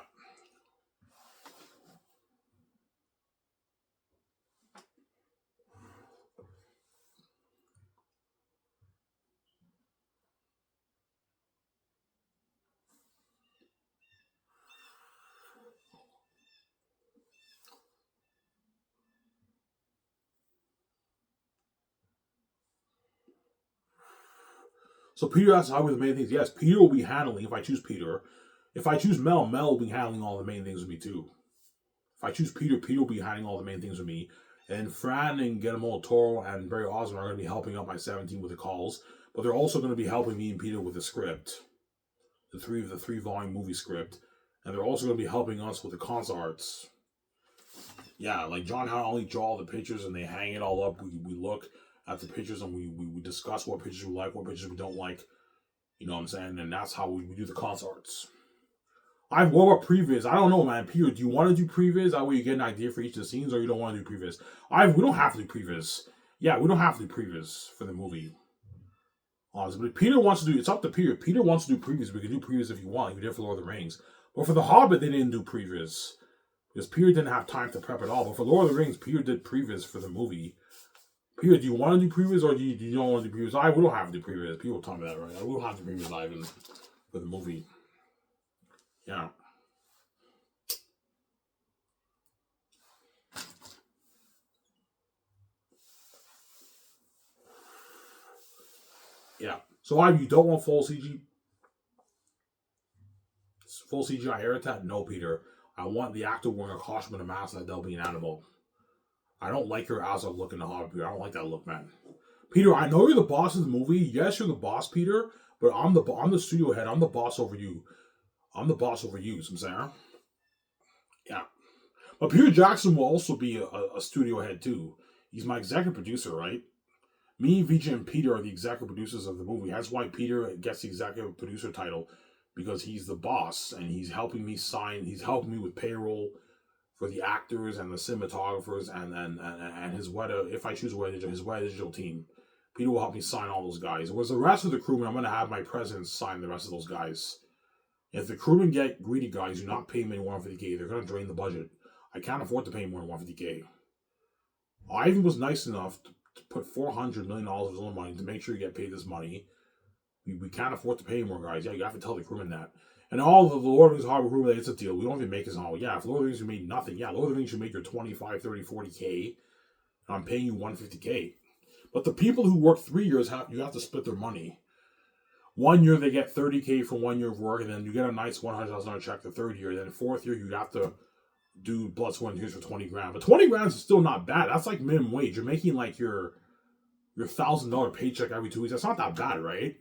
So Peter has to help with the main things. Yes, Peter will be handling, if I choose Peter. If I choose Mel, Mel will be handling all the main things with me too. If I choose Peter, Peter will be handling all the main things with me. And Fran and Guillermo Toro and Barry Osmond are going to be helping out my 17 with the calls. But they're also going to be helping me and Peter with the script. The three volume movie script. And they're also going to be helping us with the concept arts. Yeah, like John Howard only draw the pictures and they hang it all up. We look at the pictures and we discuss what pictures we like, what pictures we don't like. You know what I'm saying? And that's how we do the concept arts. What about previs? I don't know, man. Peter, do you want to do previs? That way you get an idea for each of the scenes, or you don't want to do previs? We don't have to do previs. Yeah, we don't have to do previs for the movie. Honestly, but Peter wants to do. It's up to Peter. Peter wants to do previs. We can do previs if you want. You did for Lord of the Rings, but for the Hobbit, they didn't do previs because Peter didn't have time to prep at all. But for Lord of the Rings, Peter did previs for the movie. Peter, do you want to do previs or do you don't want to do previs? We don't have to do previs. People tell me that, right? We don't have to do previs live for the movie. Yeah. Yeah. So you don't want full CGI hair attack? No, Peter. I want the actor wearing a costume and a mask like they'll be an animal. I don't like her as a look in the Hobbit, Peter. I don't like that look, man. Peter, I know you're the boss of the movie. Yes, you're the boss, Peter, but I'm the studio head. I'm the boss over you. I'm the boss over you, I'm saying. Yeah. But Peter Jackson will also be a studio head, too. He's my executive producer, right? Me, Vijay, and Peter are the executive producers of the movie. That's why Peter gets the executive producer title, because he's the boss, and he's helping me with payroll for the actors and the cinematographers and his if I choose his digital team. Peter will help me sign all those guys. Whereas the rest of the crewmen, I'm going to have my president sign the rest of those guys. If the crewmen get greedy guys, do not pay me $150K. They're going to drain the budget. I can't afford to pay more than $150K. Ivan was nice enough to put $400 million of his own money to make sure you get paid this money. We can't afford to pay more guys. Yeah, you have to tell the crewmen that. And all of the Lord of the Rings Hobbit crewmen, it's a deal. We don't even make this all. Yeah, if Lord of the Rings you made nothing, yeah, Lord of the Rings you make your 25, 30, 40K. I'm paying you $150K. But the people who work 3 years, you have to split their money. 1 year they get $30K for 1 year of work, and then you get a nice $100,000 check the third year. Then the fourth year you have to do blood, sweat, and tears for 20 grand. But 20 grand is still not bad. That's like minimum wage. You're making like your $1,000 paycheck every 2 weeks. That's not that bad, right?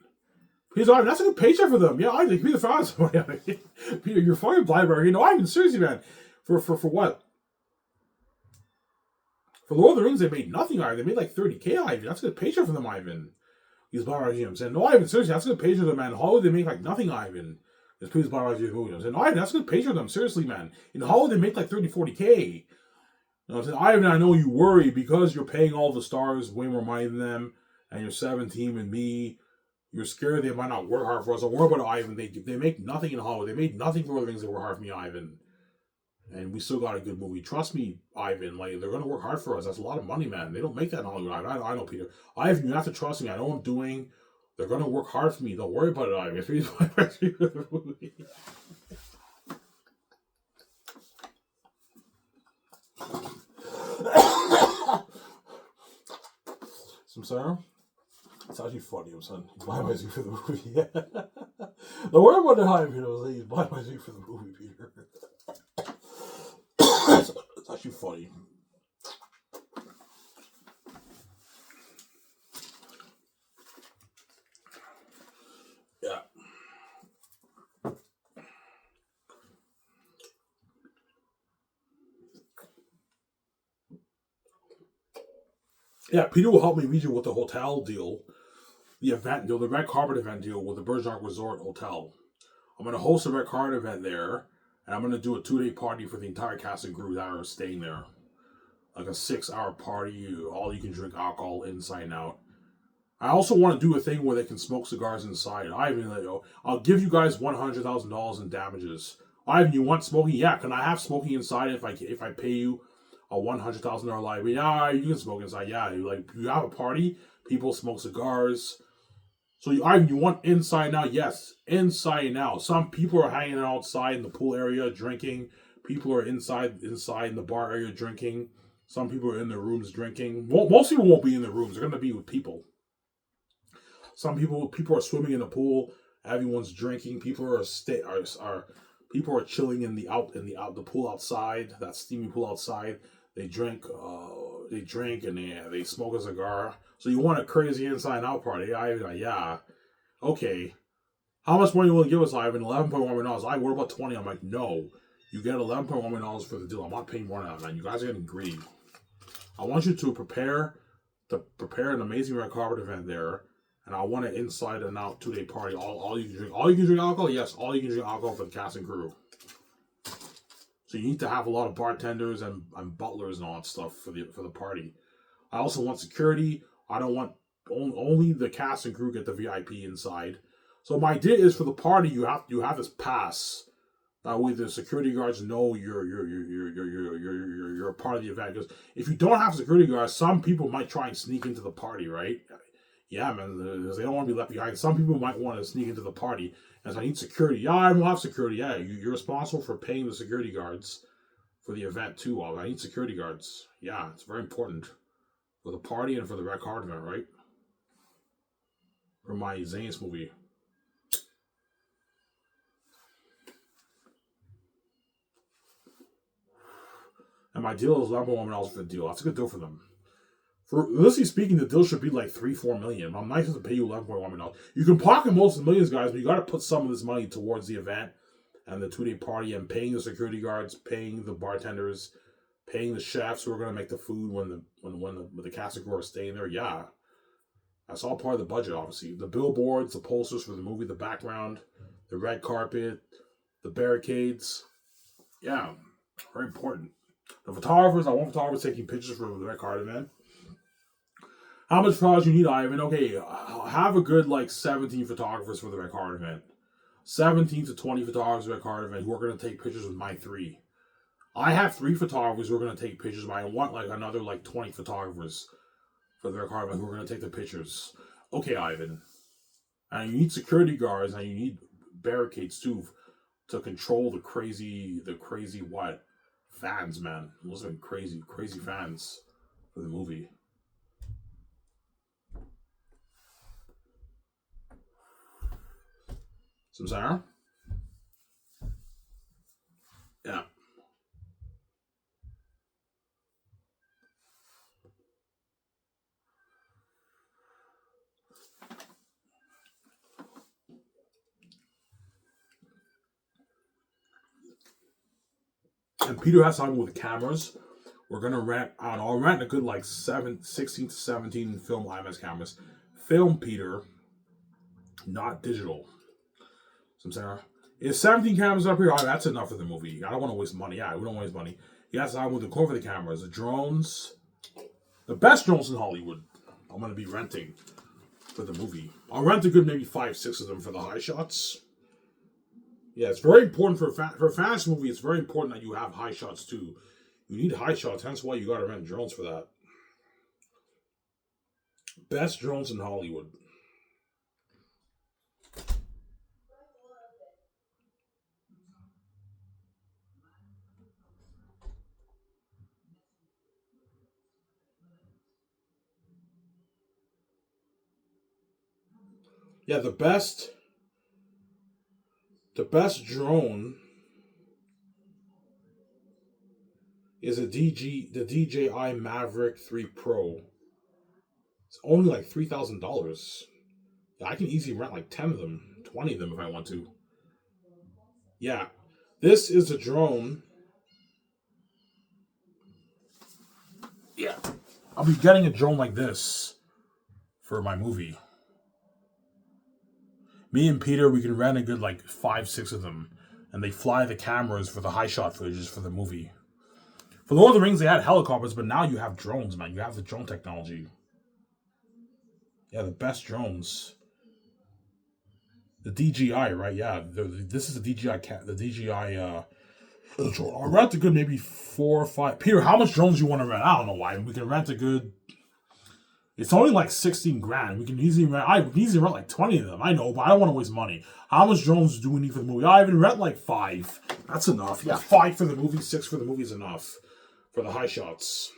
He's like, that's a good paycheck for them. Yeah, I think Peter found somebody. Peter, you're fucking Blyberg. Ivan, seriously, man. For what? For Lord of the Rings, they made nothing, Ivan. They made like $30K, Ivan. That's a good paycheck for them, Ivan. He's Blyberg. I'm saying, no, Ivan, seriously, that's a good paycheck for them, man. In Hollywood, they make like nothing, Ivan. It's Peter's Blyberg movie. I'm saying, no, Ivan, that's a good paycheck for them, seriously, man. In Hollywood, they make like 30, 40K. You know, I'm saying, Ivan, I know you worry because you're paying all the stars way more money than them, and you're 17 and me. You're scared they might not work hard for us. Don't worry about Ivan. They make nothing in Hollywood. They made nothing for the things that work hard for me, Ivan. And we still got a good movie. Trust me, Ivan. Like, they're going to work hard for us. That's a lot of money, man. They don't make that in Hollywood. I know, Peter. Ivan, you have to trust me. I know what I'm doing. They're going to work hard for me. Don't worry about it, Ivan. It's really the movie. Some syrup? It's actually funny, I'm saying. He's buying my suit for the movie. Don't worry about the hype, Peter. He's buying my suit for the movie, Peter. It's actually funny. Yeah. Yeah, Peter will help me read you with the hotel deal. The event deal, the red carpet event deal with the Bergerac Resort Hotel. I'm going to host a red carpet event there, and I'm going to do a 2-day party for the entire cast and crew that are staying there. Like a 6-hour party, all you can drink alcohol inside and out. I also want to do a thing where they can smoke cigars inside. I'll give you guys $100,000 in damages. Ivan, you want smoking? Yeah, can I have smoking inside if I pay you a $100,000 library? Yeah, you can smoke inside. Yeah, you have a party, people smoke cigars. So, Ivan, you want inside now? Yes, inside now. Some people are hanging outside in the pool area drinking. People are inside in the bar area drinking. Some people are in their rooms drinking. Most people won't be in their rooms. They're going to be with people. Some people are swimming in the pool. Everyone's drinking. People are chilling in the pool outside. That steamy pool outside. They drink. And they smoke a cigar. So you want a crazy inside and out party? Yeah. Okay. How much money will you give us, Ivan? $11.1 million. What about 20? I'm like, no. You get $11.1 million for the deal. I'm not paying more than that, man. You guys are getting greedy. I want you to prepare an amazing red carpet event there, and I want an inside and out 2-day party. All you can drink. All you can drink alcohol? Yes, all you can drink alcohol for the cast and crew. So you need to have a lot of bartenders and butlers and all that stuff for the party. I also want security. I don't want only the cast and crew get the VIP inside. So my idea is for the party, you have this pass. That way the security guards know you're a part of the event. Because if you don't have security guards, some people might try and sneak into the party, right? Yeah, man, they don't want to be left behind. Some people might want to sneak into the party. And so I need security. Yeah, I don't have security. Yeah, you're responsible for paying the security guards for the event too. I need security guards. Yeah, it's very important for the party and for the red card event, right? For my Xanus movie. And my deal is $11.1 for the deal. That's a good deal for them. For realistically speaking, the deal should be like $3-4 million. I'm nice to pay you $11.1 million. You can pocket most of the millions, guys, but you got to put some of this money towards the event and the 2-day party and paying the security guards, paying the bartenders, paying the chefs who are going to make the food when the cast and crew are staying there. Yeah, that's all part of the budget, obviously. The billboards, the posters for the movie, the background, the red carpet, the barricades. Yeah, very important. The photographers, I want photographers taking pictures for the red card event. How much photographers you need, Ivan? Okay, have a good 17 photographers for the red card event. 17 to 20 photographers for the red card event who are going to take pictures with my 3. I have 3 photographers who are going to take pictures, but I want another 20 photographers for the red card event who are going to take the pictures. Okay, Ivan. And you need security guards and you need barricades too to control the crazy what? Fans, man. Those are crazy fans for the movie. Samsara? Yeah. And Peter has something with cameras. We're gonna rent. I'll rent a good 16 to 17 film IMAX cameras. Film Peter, not digital. Samsara. If 17 cameras up here, that's enough for the movie. I don't want to waste money. Yeah, we don't waste money. He has something with the core for the cameras, the drones, the best drones in Hollywood. I'm gonna be renting for the movie. I'll rent a good maybe 5-6 of them for the high shots. Yeah, it's very important for a fast movie. It's very important that you have high shots too. You need high shots, hence why you got to rent drones for that. Best drones in Hollywood. Yeah, the best drone is the DJI Maverick 3 Pro. It's only $3,000. I can easily rent 10 of them, 20 of them if I want to. Yeah, this is a drone. Yeah, I'll be getting a drone like this for my movie. Me and Peter, we can rent a good 5-6 of them, and they fly the cameras for the high shot footages for the movie. For Lord of the Rings, they had helicopters, but now you have drones, man. You have the drone technology. Yeah, the best drones. The DJI, right? Yeah, this is the DJI. The DJI. I'll rent a good maybe 4 or 5. Peter, how much drones do you want to rent? I don't know why. We can rent a good. It's only 16 grand. We can easily rent. I would easily rent 20 of them. I know, but I don't want to waste money. How much drones do we need for the movie? I even rent 5. That's enough. Yeah, 5 for the movie, 6 for the movie is enough for the high shots.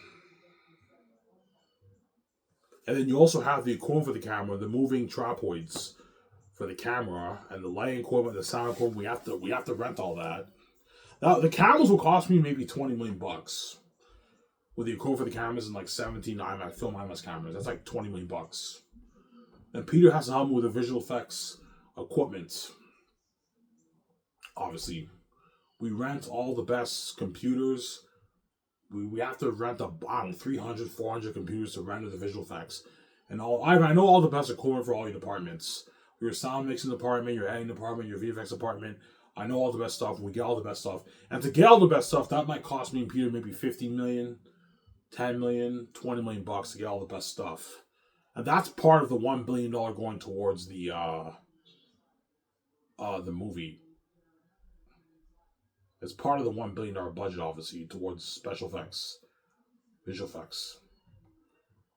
And then you also have the equipment for the camera, the moving tripods for the camera, and the lighting equipment, the sound equipment. We have to rent all that. Now the cameras will cost me maybe $20 million with the equipment for the cameras and 17 IMAX film IMAX cameras. That's $20 million. And Peter has to help me with the visual effects equipment. Obviously, we rent all the best computers. We have to rent 300, 400 computers to render the visual effects. And I know all the best equipment for all your departments. Your sound mixing department, your editing department, your VFX department. I know all the best stuff. We get all the best stuff. And to get all the best stuff, that might cost me and Peter maybe 15 million, 10 million, 20 million bucks to get all the best stuff. And that's part of the $1 billion going towards the movie. It's part of the $1 billion budget, obviously, towards special effects, visual effects.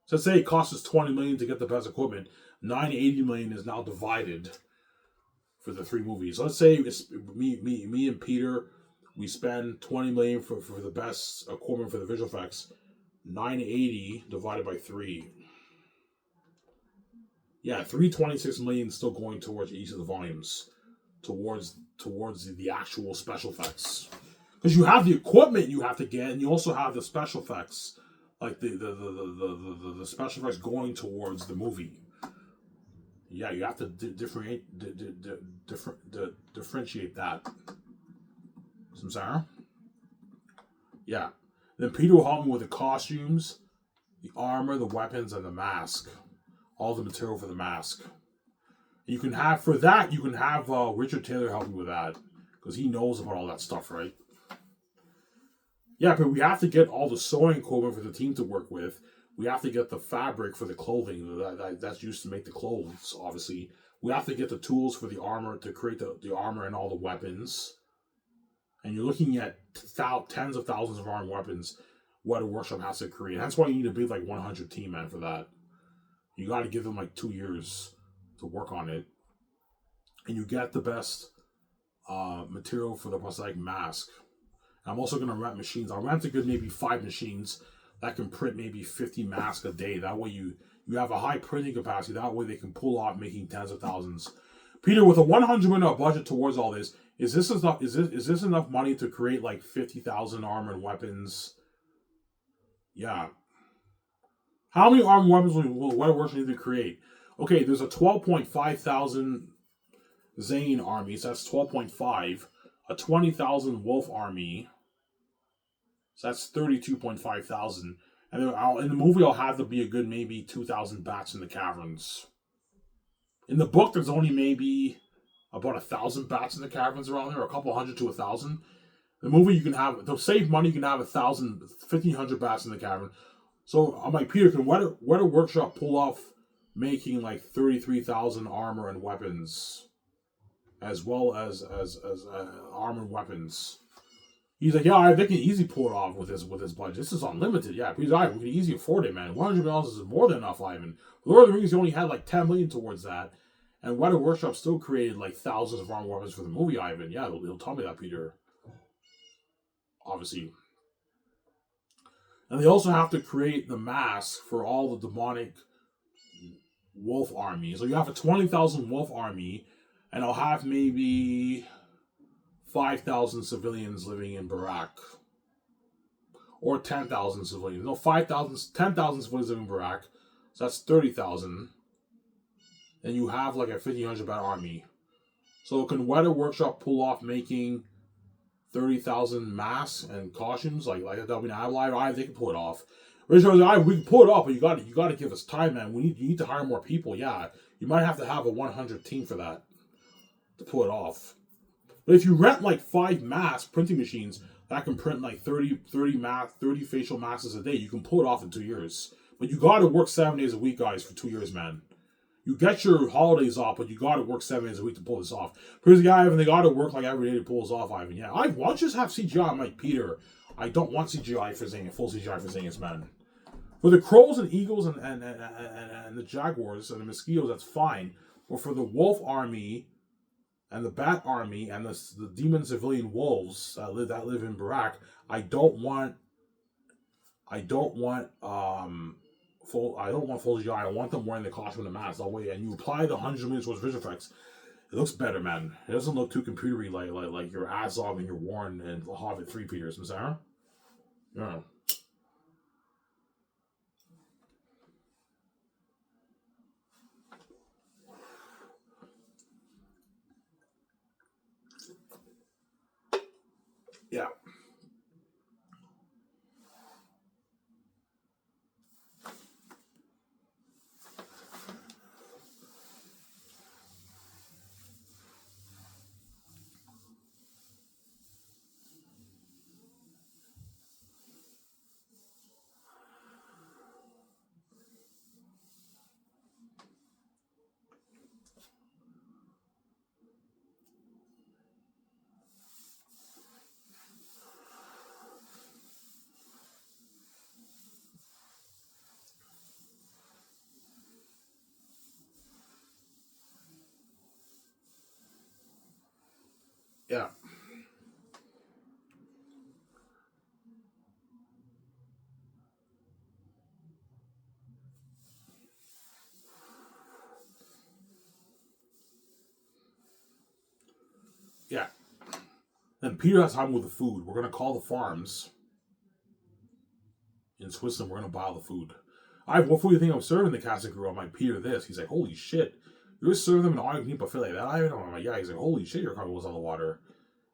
So let's say it costs us 20 million to get the best equipment. 980 million is now divided for the 3 movies. So let's say it's me and Peter, we spend 20 million for the best equipment for the visual effects. 980 divided by 3. Yeah, 326 million still going towards each of the volumes, towards the actual special effects. Because you have the equipment you have to get, and you also have the special effects, like the special effects going towards the movie. Yeah, you have to differentiate that. Some Sarah? Yeah. Then Peter will help me with the costumes, the armor, the weapons, and the mask. All the material for the mask. You can have Richard Taylor help you with that, because he knows about all that stuff, right? Yeah, but we have to get all the sewing equipment for the team to work with. We have to get the fabric for the clothing that's used to make the clothes, obviously. We have to get the tools for the armor to create the armor and all the weapons. And you're looking at tens of thousands of armed weapons what a workshop has to create. That's why you need a big 100 team, man, for that. You got to give them 2 years to work on it. And you get the best material for the prosthetic mask. I'm also going to rent machines. I'll rent a good maybe 5 machines that can print maybe 50 masks a day. That way you have a high printing capacity. That way they can pull off making tens of thousands. Peter, with a $100 million budget towards all this, is this enough money to create 50,000 armored weapons? Yeah. How many armed weapons will White Workshop need to create? Okay, there's a 12.5 thousand Zane army, so that's 12.5. A 20,000 Wolf army, so that's 32.5 thousand. And then in the movie, I'll have to be a good maybe 2,000 bats in the caverns. In the book, there's only maybe about 1,000 bats in the caverns around there, a couple hundred to 1,000. The movie, you can have, to save money, you can have 1,500 bats in the cavern. So I'm like, Peter, can what a workshop pull off making 33,000 armor and weapons, as well as armor and weapons? He's like, yeah, they can easily pull it off with this budget. This is unlimited. Yeah, he's all right. We can easily afford it, man. $100 million is more than enough, Ivan. Lord of the Rings, you only had 10 million towards that, and Weta Workshop still created thousands of armor weapons for the movie, Ivan. Yeah, he'll tell me that, Peter. Obviously. And they also have to create the mask for all the demonic wolf army. So you have a 20,000 wolf army, and I'll have maybe 5,000 civilians living in Barak. Or 10,000 civilians. No, 10,000 civilians living in Barak. So that's 30,000. And you have a 1,500 bat army. So can Weta Workshop pull off making 30,000 masks and costumes like that? They can pull it off. Richard, we can pull it off, but you got to give us time, man. You need to hire more people. Yeah, you might have to have a 100 team for that to pull it off. But if you rent 5 mass printing machines that can print 30 facial masks a day, you can pull it off in 2 years. But you got to work 7 days a week, guys, for 2 years, man. You get your holidays off, but you got to work 7 days a week to pull this off. Here's the guy, Ivan, they got to work every day to pull this off, Ivan. Yeah, why don't you just have CGI? I'm like, Peter, I don't want CGI for Xanus, full CGI for Xanus, man. For the crows and eagles and the jaguars and the mosquitoes, that's fine. But for the wolf army and the bat army and the demon civilian wolves that live in Barak, I don't want full CGI. I want them wearing the costume and the mask. That way, and you apply the 100 million towards visual effects, it looks better, man. It doesn't look too computery like your Azov and your Warren and Hobbit 3 Peters, Miss Sarah? Yeah. Yeah. Then Peter has time with the food. We're gonna call the farms in Switzerland. We're gonna buy all the food. What food do you think I'm serving the casting crew? I'm like, Peter, this. He's like, holy shit. You're serving them an all-you-can-eat buffet like that? I'm like, yeah. He's like, holy shit, your cargo was on the water.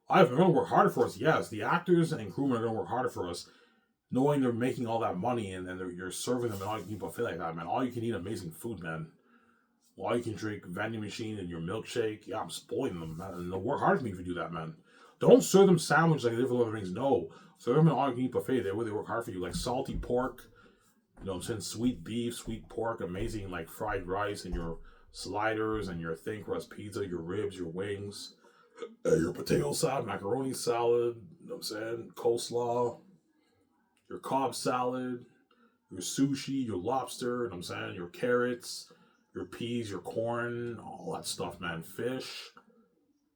They're gonna work harder for us. Yes, the actors and crewmen are gonna work harder for us, knowing they're making all that money and you're serving them an all-you-can-eat buffet like that, man. All you can eat amazing food, man. All you can drink vending machine and your milkshake. Yeah, I'm spoiling them, man. And they'll work hard for me if you do that, man. Don't serve them sandwiches like different other things. No. Serve them an all-you-can-eat buffet. They really work hard for you. Like salty pork, you know what I'm saying? Sweet beef, sweet pork, amazing like fried rice and your sliders and your thin crust pizza, your ribs, your wings, your potato salad, macaroni salad, you know what I'm saying? Coleslaw, your Cobb salad, your sushi, your lobster, you know what I'm saying? Your carrots, your peas, your corn, all that stuff, man. Fish,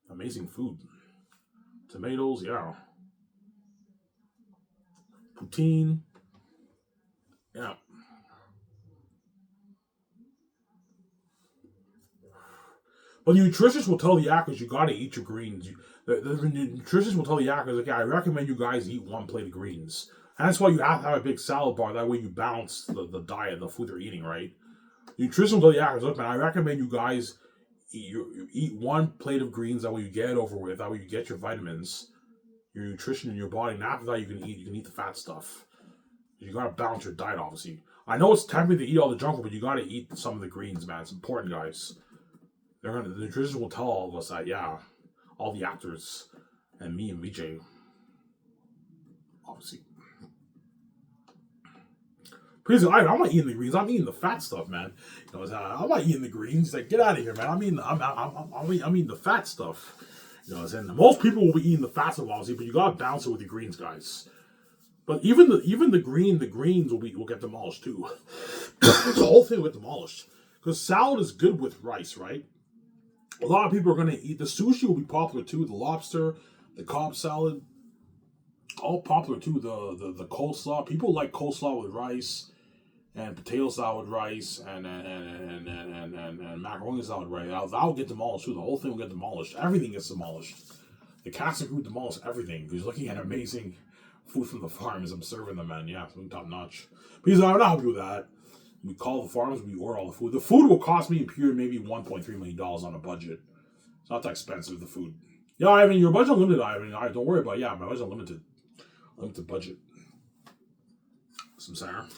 amazing food. Tomatoes, yeah. Poutine, yeah. But the nutritionists will tell the actors you gotta eat your greens. The nutritionists will tell the actors, like, yeah, I recommend you guys eat one plate of greens. And that's why you have to have a big salad bar. That way you balance the diet, the food they're eating, right? The nutrition will tell the actors, look, man, I recommend you guys eat one plate of greens. That way you get it over with. That way you get your vitamins, your nutrition in your body. And after that, you can eat the fat stuff. You gotta balance your diet, obviously. I know it's tempting to eat all the junk food, but you gotta eat some of the greens, man. It's important, guys. The nutrition will tell all of us that, yeah, all the actors and me and VJ, obviously. Please, I'm not eating the greens. I'm eating the fat stuff, man. You know, I'm not eating the greens. He's like, get out of here, man. I'm eating the fat stuff. You know what I'm saying? Most people will be eating the fat stuff, obviously, but you gotta balance it with the greens, guys. But even the greens will get demolished too. The whole thing will get demolished because salad is good with rice, right? A lot of people are going to eat the sushi. Will be popular too. The lobster, the Cobb salad, all popular too. The coleslaw. People like coleslaw with rice and potato salad with rice and macaroni salad with rice. That'll get demolished too. The whole thing will get demolished. Everything gets demolished. The casting crew demolished everything. He's looking at amazing food from the farms. I'm serving them, man. Yeah, something top notch. Because I'm not happy with that. We call the farms, we order all the food. The food will cost me in pure maybe $1.3 million on a budget. It's not that expensive, the food. Yeah, Ivan, your budget unlimited, Ivan. Don't worry about it. Yeah, my budget unlimited. Limited budget. Some Sarah.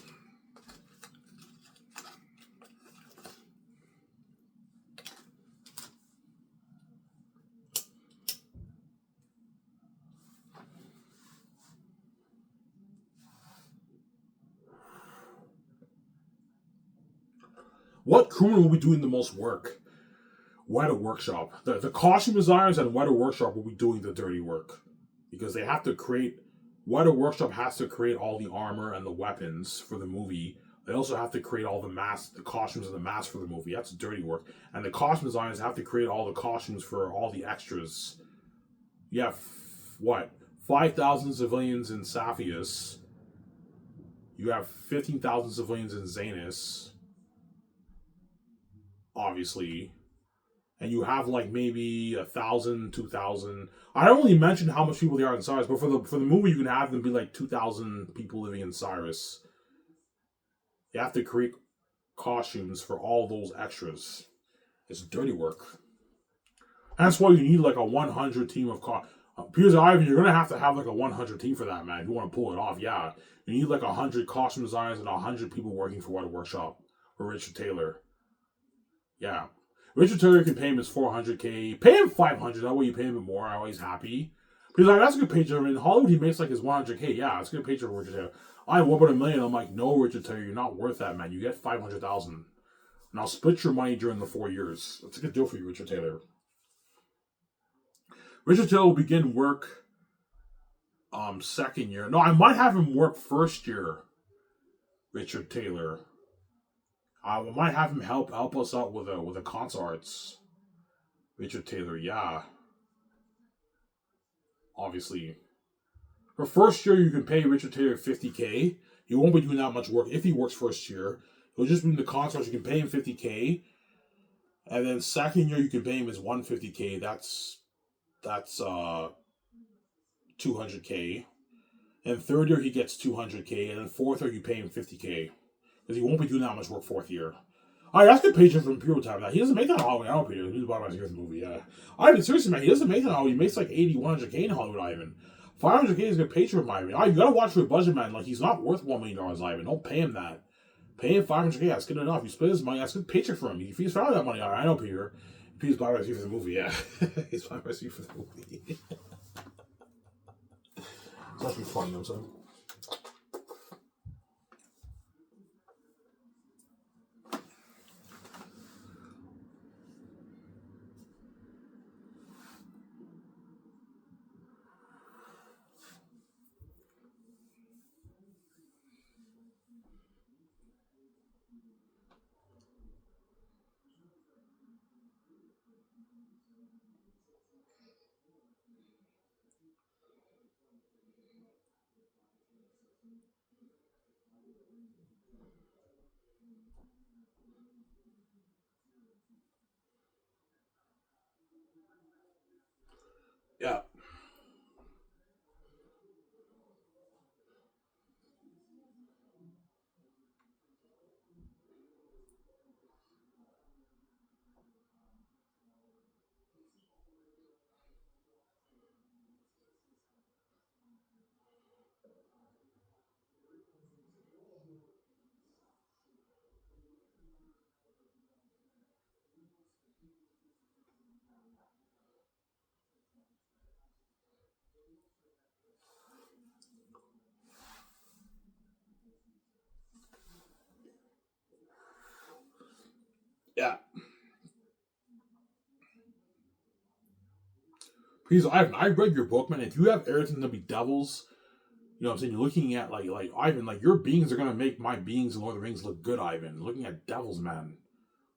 What crewman will be doing the most work? Weta Workshop. The costume designers and Weta Workshop will be doing the dirty work. Because they have to create... Weta Workshop has to create all the armor and the weapons for the movie. They also have to create all the masks, the costumes and the masks for the movie. That's dirty work. And the costume designers have to create all the costumes for all the extras. You have, 5,000 civilians in Saphius. You have 15,000 civilians in Xanus. Obviously, and you have like maybe 1,000, 2,000. I don't really mention how much people there are in Cyrus, but for the movie, you can have them be like 2,000 people living in Cyrus. You have to create costumes for all those extras. It's dirty work. And that's why you need like a 100 team of Piers Ivan, you're gonna have like a 100 team for that, man. If you want to pull it off, yeah, you need like 100 costume designers and 100 people working for Weta Workshop or Richard Taylor. Yeah. Richard Taylor can pay him his $400K. Pay him $500. That way you pay him more. I'm always happy. Because like, that's a good paycheck. In Hollywood, he makes like his $100K. Yeah, it's a good paycheck for Richard Taylor. I have $1 million. I'm like, no, Richard Taylor, you're not worth that, man. You get $500,000. And I'll split your money during the 4 years. That's a good deal for you, Richard Taylor. Richard Taylor will begin work second year. No, I might have him work first year, Richard Taylor. We might have him help us out with a concerts. Richard Taylor, yeah. Obviously. For first year, you can pay Richard Taylor $50K. He won't be doing that much work if he works first year. He'll just be in the concerts. You can pay him $50K. And then second year, you can pay him his $150K. That's 200K. And third year, he gets 200K. And then fourth year, you pay him 50K. Because he won't be doing that much work fourth year. Alright, that's good patience from Pure Time. Now, he doesn't make that in Hollywood. I don't pay He's about my movie, yeah. Ivan, seriously, man, he doesn't make that in Hollywood. He makes like 80, 100K in Hollywood, Ivan. 500K is good patron from Ivan. Alright, you gotta watch for your budget, man. Like, he's not worth $1 million, Ivan. Don't pay him that. Pay him 500K. That's good enough. You split his money. That's good patron for him. If he's found that money, alright, I know Peter. Peter's buying my for the movie, yeah. He's buying my for the movie. It's actually fun, you know what I'm saying? Yeah. Yeah. Please, I read your book, man. If you have everything to be devils, you know what I'm saying? You're looking at, like Ivan, like, your beings are going to make my beings in Lord of the Rings look good, Ivan. Looking at devils, man.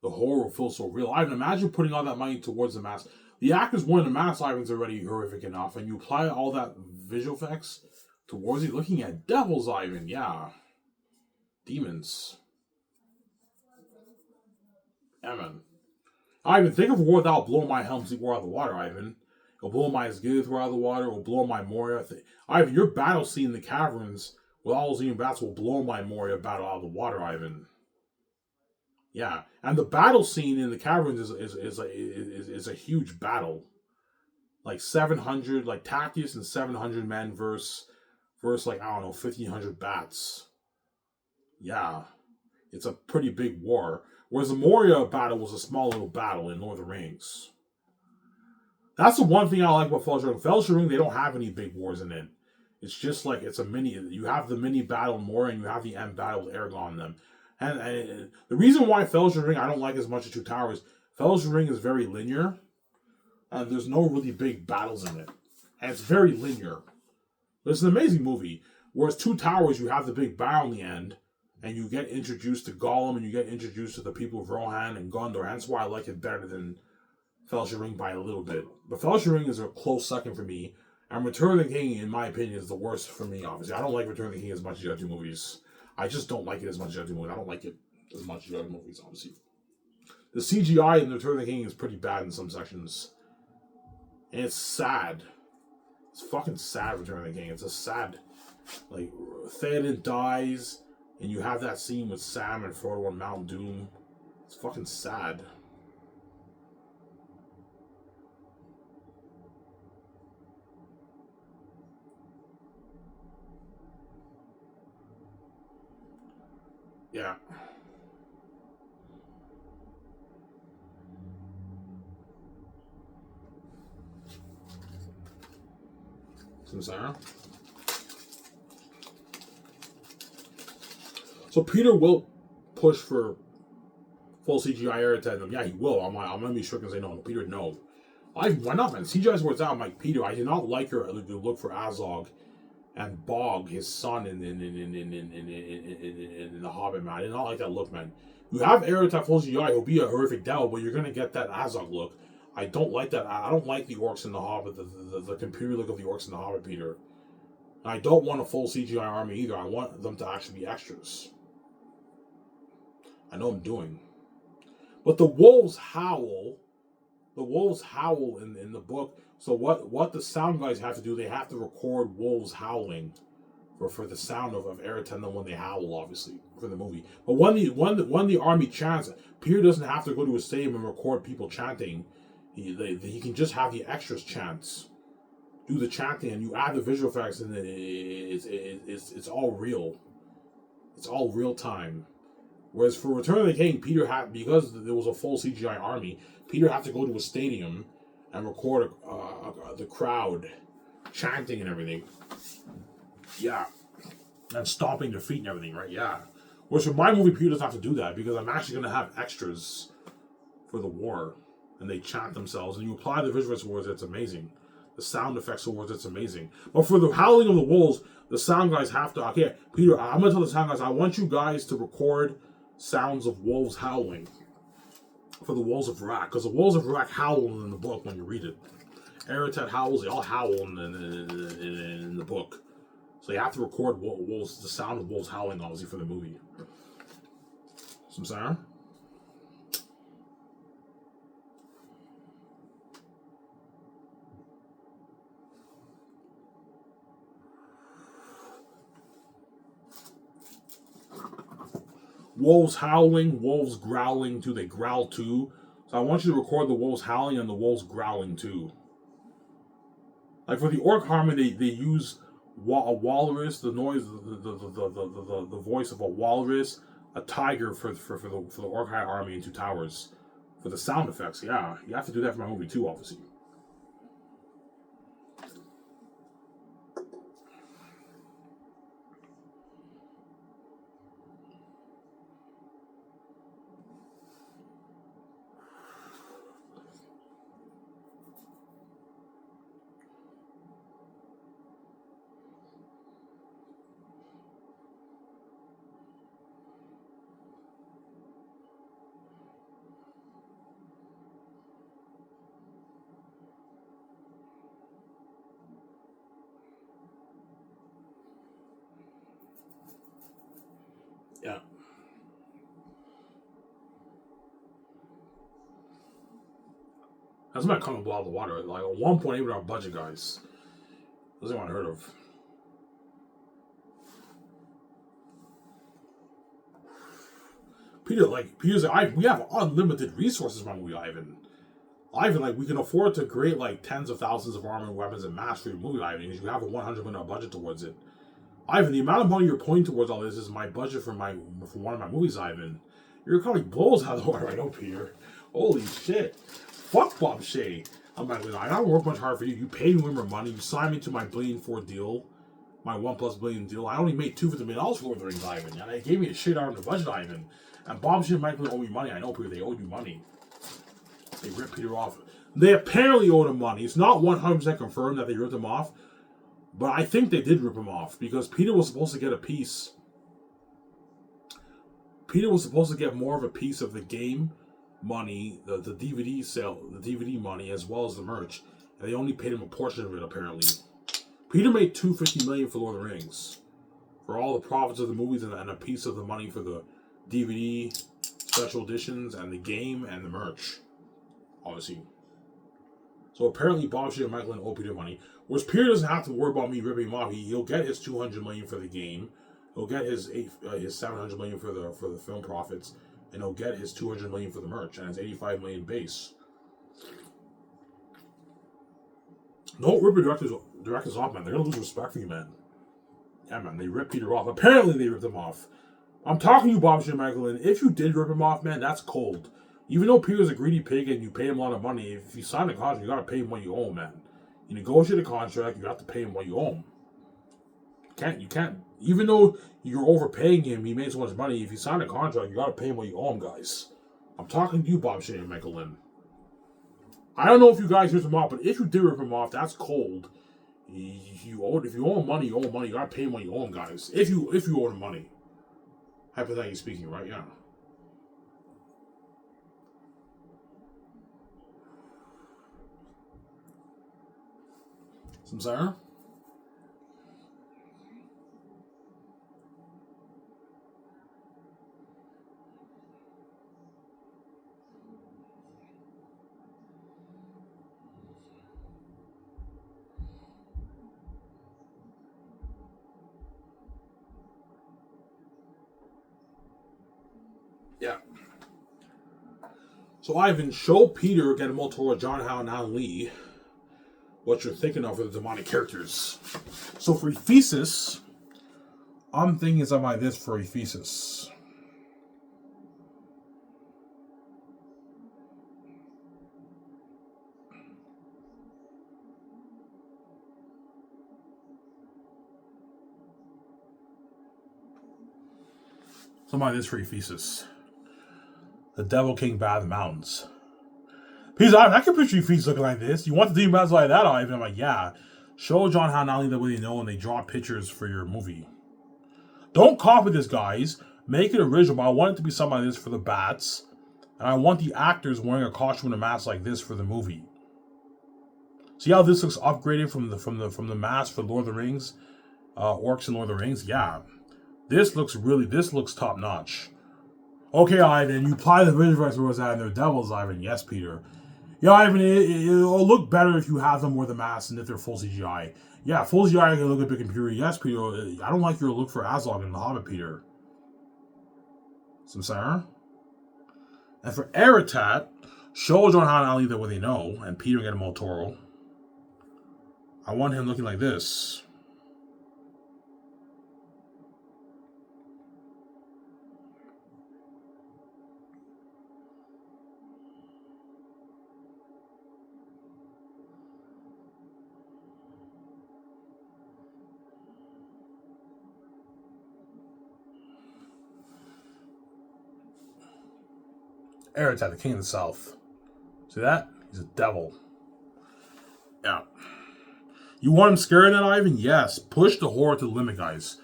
The horror will feel so real. Ivan, imagine putting all that money towards the mask. The actors wearing the mask, Ivan's already horrific enough, and you apply all that visual effects towards it. Looking at devils, Ivan, yeah. Demons. Yeah, man. Ivan, think of a war that'll blow my Helm's War out of the water, Ivan. It'll blow my Asgiliath out of the water. It'll blow my Moria. Ivan, your battle scene in the caverns with all those even bats will blow my Moria battle out of the water, Ivan. Yeah, and the battle scene in the caverns is a huge battle. Like 700, like Tactius and 700 men versus like, I don't know, 1,500 bats. Yeah, it's a pretty big war. Whereas the Moria battle was a small little battle in Lord of the Rings. That's the one thing I like about Fellowship Ring. Fellowship Ring, they don't have any big wars in it. It's just like, it's a mini. You have the mini battle in Moria, and you have the end battle with Aragorn and them. And the reason why Fellowship Ring I don't like as much as Two Towers, Fellowship Ring is very linear, and there's no really big battles in it. And it's very linear. But it's an amazing movie. Whereas Two Towers, you have the big battle in the end, and you get introduced to Gollum, and you get introduced to the people of Rohan and Gondor. That's why I like it better than Fellowship Ring by a little bit. But Fellowship Ring is a close second for me. And Return of the King, in my opinion, is the worst for me, obviously. I don't like Return of the King as much as the other two movies. I just don't like it as much as the other two movies. I don't like it as much as the other movies, obviously. The CGI in Return of the King is pretty bad in some sections. And it's sad. It's fucking sad, Return of the King. It's a sad... Like, Theoden dies, and you have that scene with Sam and Frodo on Mount Doom. It's fucking sad. Yeah. Sincera? So Peter will push for full CGI era to them. Yeah, he will. I'm gonna be sure and say no. Peter, no. Why not, man? CGI's where it's at. I'm like, Peter, I did not like your look for Azog and Bog, his son, in the Hobbit, man. I did not like that look, man. You have Eretach full CGI, he'll be a horrific devil, but you're gonna get that Azog look. I don't like that. I don't like the orcs in the Hobbit, the computer look of the orcs in the Hobbit, Peter. And I don't want a full CGI army either. I want them to actually be extras. I know I'm doing. But the wolves howl the wolves howl in the book. So what the sound guys have to do, they have to record wolves howling for the sound of Eritenda when they howl, obviously, for the movie. But when the army chants, Peter doesn't have to go to a stadium and record people chanting. He can just have the extras chants, do the chanting, and you add the visual effects, and it's all real. It's all real time. Whereas for Return of the King, Peter had, because there was a full CGI army, Peter had to go to a stadium and record the crowd chanting and everything. Yeah. And stomping their feet and everything, right? Yeah. Whereas for my movie, Peter doesn't have to do that because I'm actually going to have extras for the war. And they chant themselves. And you apply the visuals words, it's amazing. The sound effects of words, it's amazing. But for the howling of the wolves, the sound guys have to... Okay, Peter, I'm going to tell the sound guys, I want you guys to record sounds of wolves howling for the wolves of Iraq. Because the wolves of Iraq howl in the book when you read it. Eriteth howls, they all howl in the book. So you have to record wolves, the sound of wolves howling, obviously, for the movie. Some sound? Wolves howling, wolves growling too. They growl too. So I want you to record the wolves howling and the wolves growling too. Like for the orc harmony, they use a walrus, the noise, the voice of a walrus, a tiger for the orc high army in Two Towers. For the sound effects, yeah, you have to do that for my movie too, obviously. Yeah. That's not coming blow out the water. Like at 1.8 with our budget, guys. Doesn't want to heard of. Peter's like, we have unlimited resources, my movie, Ivan. Ivan, like, we can afford to create like tens of thousands of armor and weapons and mass for your movie, Ivan, because you have a $100 million budget towards it. Ivan, the amount of money you're putting towards all this is my budget for one of my movies, Ivan. You're calling blows out of the water right now, Peter. Holy shit. Fuck Bob Shea. I'm like, I don't work much hard for you. You paid me more money. You signed me to my $1 billion deal. My $1+ billion deal. I only made $250 million for Lord of the Rings, Ivan. And they gave me a shit out of the budget, Ivan. And Bob Shea and Michael owe me money. I know, Peter. They owed you money. They ripped Peter off. They apparently owed him money. It's not 100% confirmed that they ripped him off. But I think they did rip him off. Because Peter was supposed to get a piece. Peter was supposed to get more of a piece of the game money, the DVD sale, the DVD money, as well as the merch. And they only paid him a portion of it, apparently. Peter made $250 million for Lord of the Rings. For all the profits of the movies and a piece of the money for the DVD, special editions, and the game, and the merch. Obviously. So apparently Bob Shea and Michael owe Peter money. Whereas Peter doesn't have to worry about me ripping him off. He'll get his $200 million for the game. He'll get his $700 million for the film profits. And he'll get his $200 million for the merch. And his $85 million base. Don't rip your directors off, man. They're going to lose respect for you, man. Yeah, man. They ripped Peter off. Apparently they ripped him off. I'm talking to you, Bob Shea and Michael, and if you did rip him off, man, that's cold. Even though Peter's a greedy pig and you pay him a lot of money, if you sign a contract, you gotta pay him what you owe him, man. You negotiate a contract, you have to pay him what you owe him. You can't, even though you're overpaying him, he made so much money, if you sign a contract, you gotta pay him what you owe him, guys. I'm talking to you, Bob Shea and Michael Lynn. I don't know if you guys ripped him off, but if you did rip him off, that's cold. If you owe him money, you owe him money, you gotta pay him what you owe him, guys. If you owe him money. Hypothetically speaking, right? Yeah. Some Sarah? Yeah. So Ivan, show Peter, Guillermo del Toro, John Howe, and Alan Lee what you're thinking of for the demonic characters. So for Ephesus, I'm thinking something like this for Ephesus. Something like this for Ephesus. The Devil King Bad in the Mountains. He's I can picture Ephesus looking like this. You want the demon battles like that, Ivan? I'm like, yeah. Show John Howe not only that way they know and they draw pictures for your movie. Don't copy this, guys. Make it original, but I want it to be something like this for the bats. And I want the actors wearing a costume and a mask like this for the movie. See how this looks upgraded from the mask for Lord of the Rings? Orcs and Lord of the Rings? Yeah. This looks top notch. Okay, Ivan, you apply the visual effects where that and they're devils, Ivan. Yes, Peter. Yeah, Ivan, it'll look better if you have them wear the masks and if they're full CGI. Yeah, full CGI can look a bit computer. Yes, Peter. I don't like your look for Azog in The Hobbit, Peter. Samsara. And for Aratat, show John Howe and Ali that what they know, and Peter Guillermo del Toro. I want him looking like this. Aratat, the king of the south. See that? He's a devil. Yeah. You want him scary than Ivan? Yes. Push the horror to the limit, guys.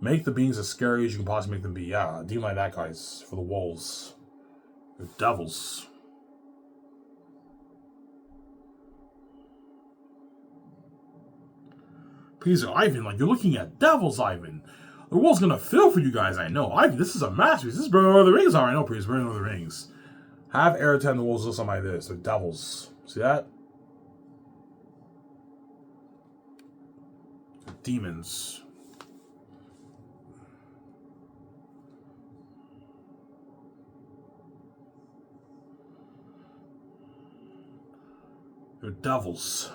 Make the beings as scary as you can possibly make them be. Yeah, demon like that, guys. For the wolves. They're devils. Please, Ivan, like you're looking at devils, Ivan. The world's gonna feel for you guys, I know. Ivan, this is a masterpiece. This is Burning Over the Rings, I know, please. Burning Over the Rings. Have Aratat and the wolves look something like this. They're devils. See that? They're demons. They're devils.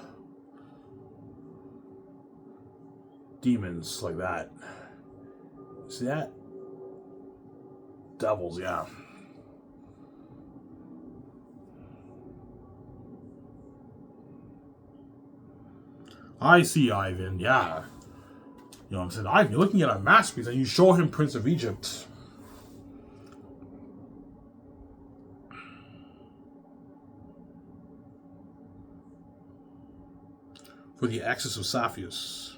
Demons like that. See that? Devils, yeah. I see, Ivan, yeah. You know what I'm saying? Ivan, you're looking at a masterpiece and you show him Prince of Egypt. For the Axis of Sapphires.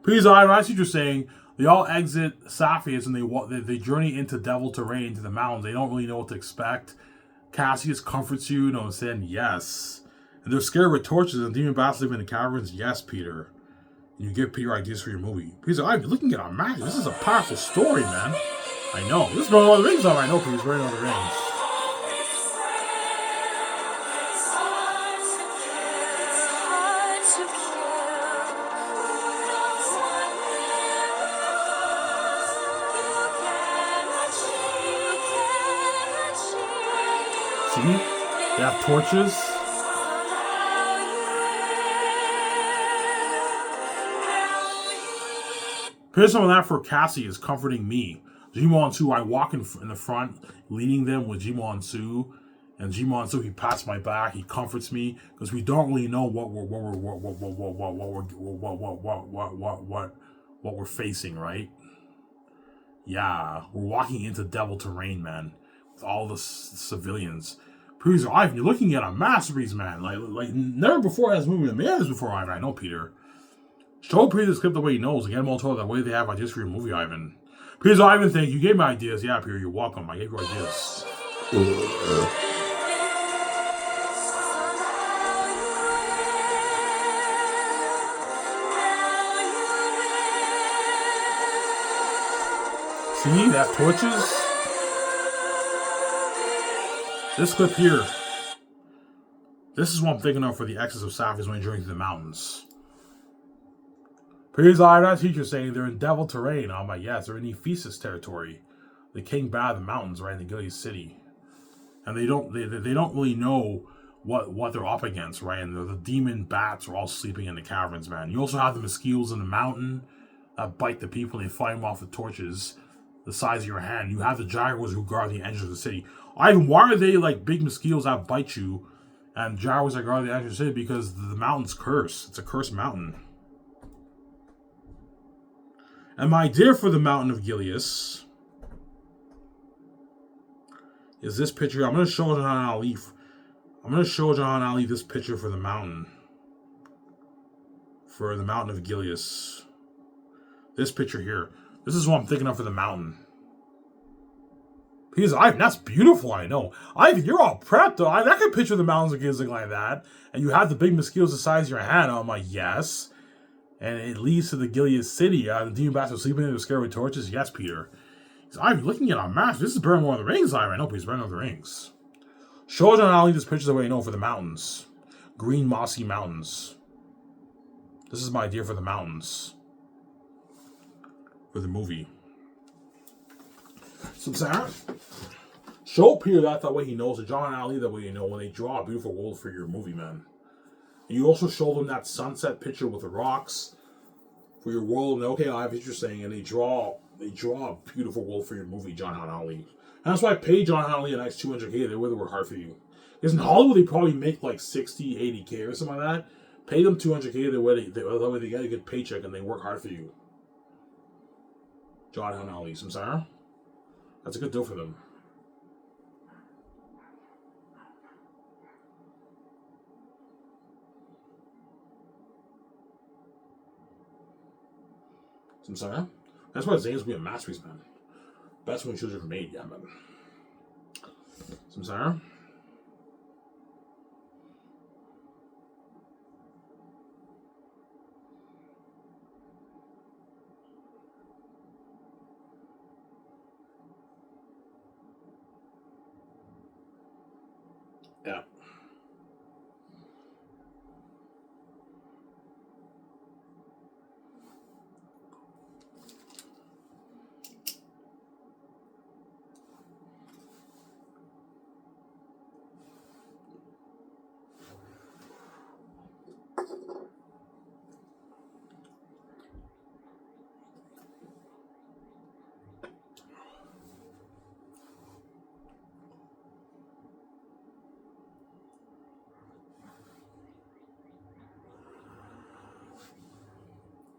Please, Ivan, I see what you're saying. They all exit Sapphires and they journey into devil terrain, into the mountains. They don't really know what to expect. Cassius comforts you, know what I'm saying? Yes. And they're scared with torches and demon bats live in the caverns? Yes, Peter. And you give Peter ideas for your movie. Peter's like, I'm looking at our magic. This is a powerful story, man. I know. This is Burning Over the Rings, I know, Peter's Burning Over the Rings. See? They have torches. Here's some of that for Cassie is comforting me. Jimon Su, I walk in the front, leading them with Jimon Su, and Jimon Su, he pats my back, he comforts me because we don't really know what we're facing, right? Yeah, we're walking into devil terrain, man, with all the civilians. Producer Ivan, you're looking at a masterpiece, man. Like never before has movie made this before, Ivan. I know, Peter. Show Peter the script the way he knows. Again, I'm told that way they have ideas for your movie, Ivan. Peter, Ivan, thank you. You gave me ideas. Yeah, Peter, you're welcome. I gave you ideas. See, that torches. This clip here. This is what I'm thinking of for the Axis of Sapphires when you're journeying through the mountains. Peter's eye, that teacher saying they're in devil terrain. I'm like, yes, they're in Ephesus territory. The king bad the mountains right in the Gilead city. And they don't really know what they're up against, right? And the demon bats are all sleeping in the caverns, man. You also have the mosquitoes in the mountain that bite the people and they fire them off with torches the size of your hand. You have the jaguars who guard the entrance of the city. Ivan, why are they like big mosquitoes that bite you and jaguars that guard the entrance of the city? Because the mountain's cursed. It's a cursed mountain. And my idea for the mountain of Gilead is this picture. I'm going to show John Ali. I'm going to show John Ali this picture for the mountain. For the mountain of Gilead. This picture here. This is what I'm thinking of for the mountain. Because Ivan, that's beautiful, I know. Ivan, you're all prepped though. I can picture the mountains of Gilead like that. And you have the big mosquitoes the size of your hand. I'm like, yes. And it leads to the Gilead city. The demon bats are sleeping in with scary torches. Yes, Peter. He's Ivan, looking at our map. This is better than one of the rings, Ivan. Nope, he's better than the rings. Show John Ali this picture the way you know for the mountains. Green, mossy mountains. This is my idea for the mountains. For the movie. So, Sarah, show Peter that way he knows. And John Ali that way you know when they draw a beautiful world for your movie, man. And you also show them that sunset picture with the rocks for your world. And okay, I have what you're saying. And they draw a beautiful world for your movie, John Ali. And that's why I paid John Ali a nice $200K. They would work hard for you. Because in Hollywood, they probably make like 60, 80K or something like that. Pay them $200K. That way they get a good paycheck and they work hard for you. John Ali. Samsara? That's a good deal for them. Samsara? That's why Xanus will be a masterpiece, man. Best one shows ever made, yeah, man. Samsara? Yeah.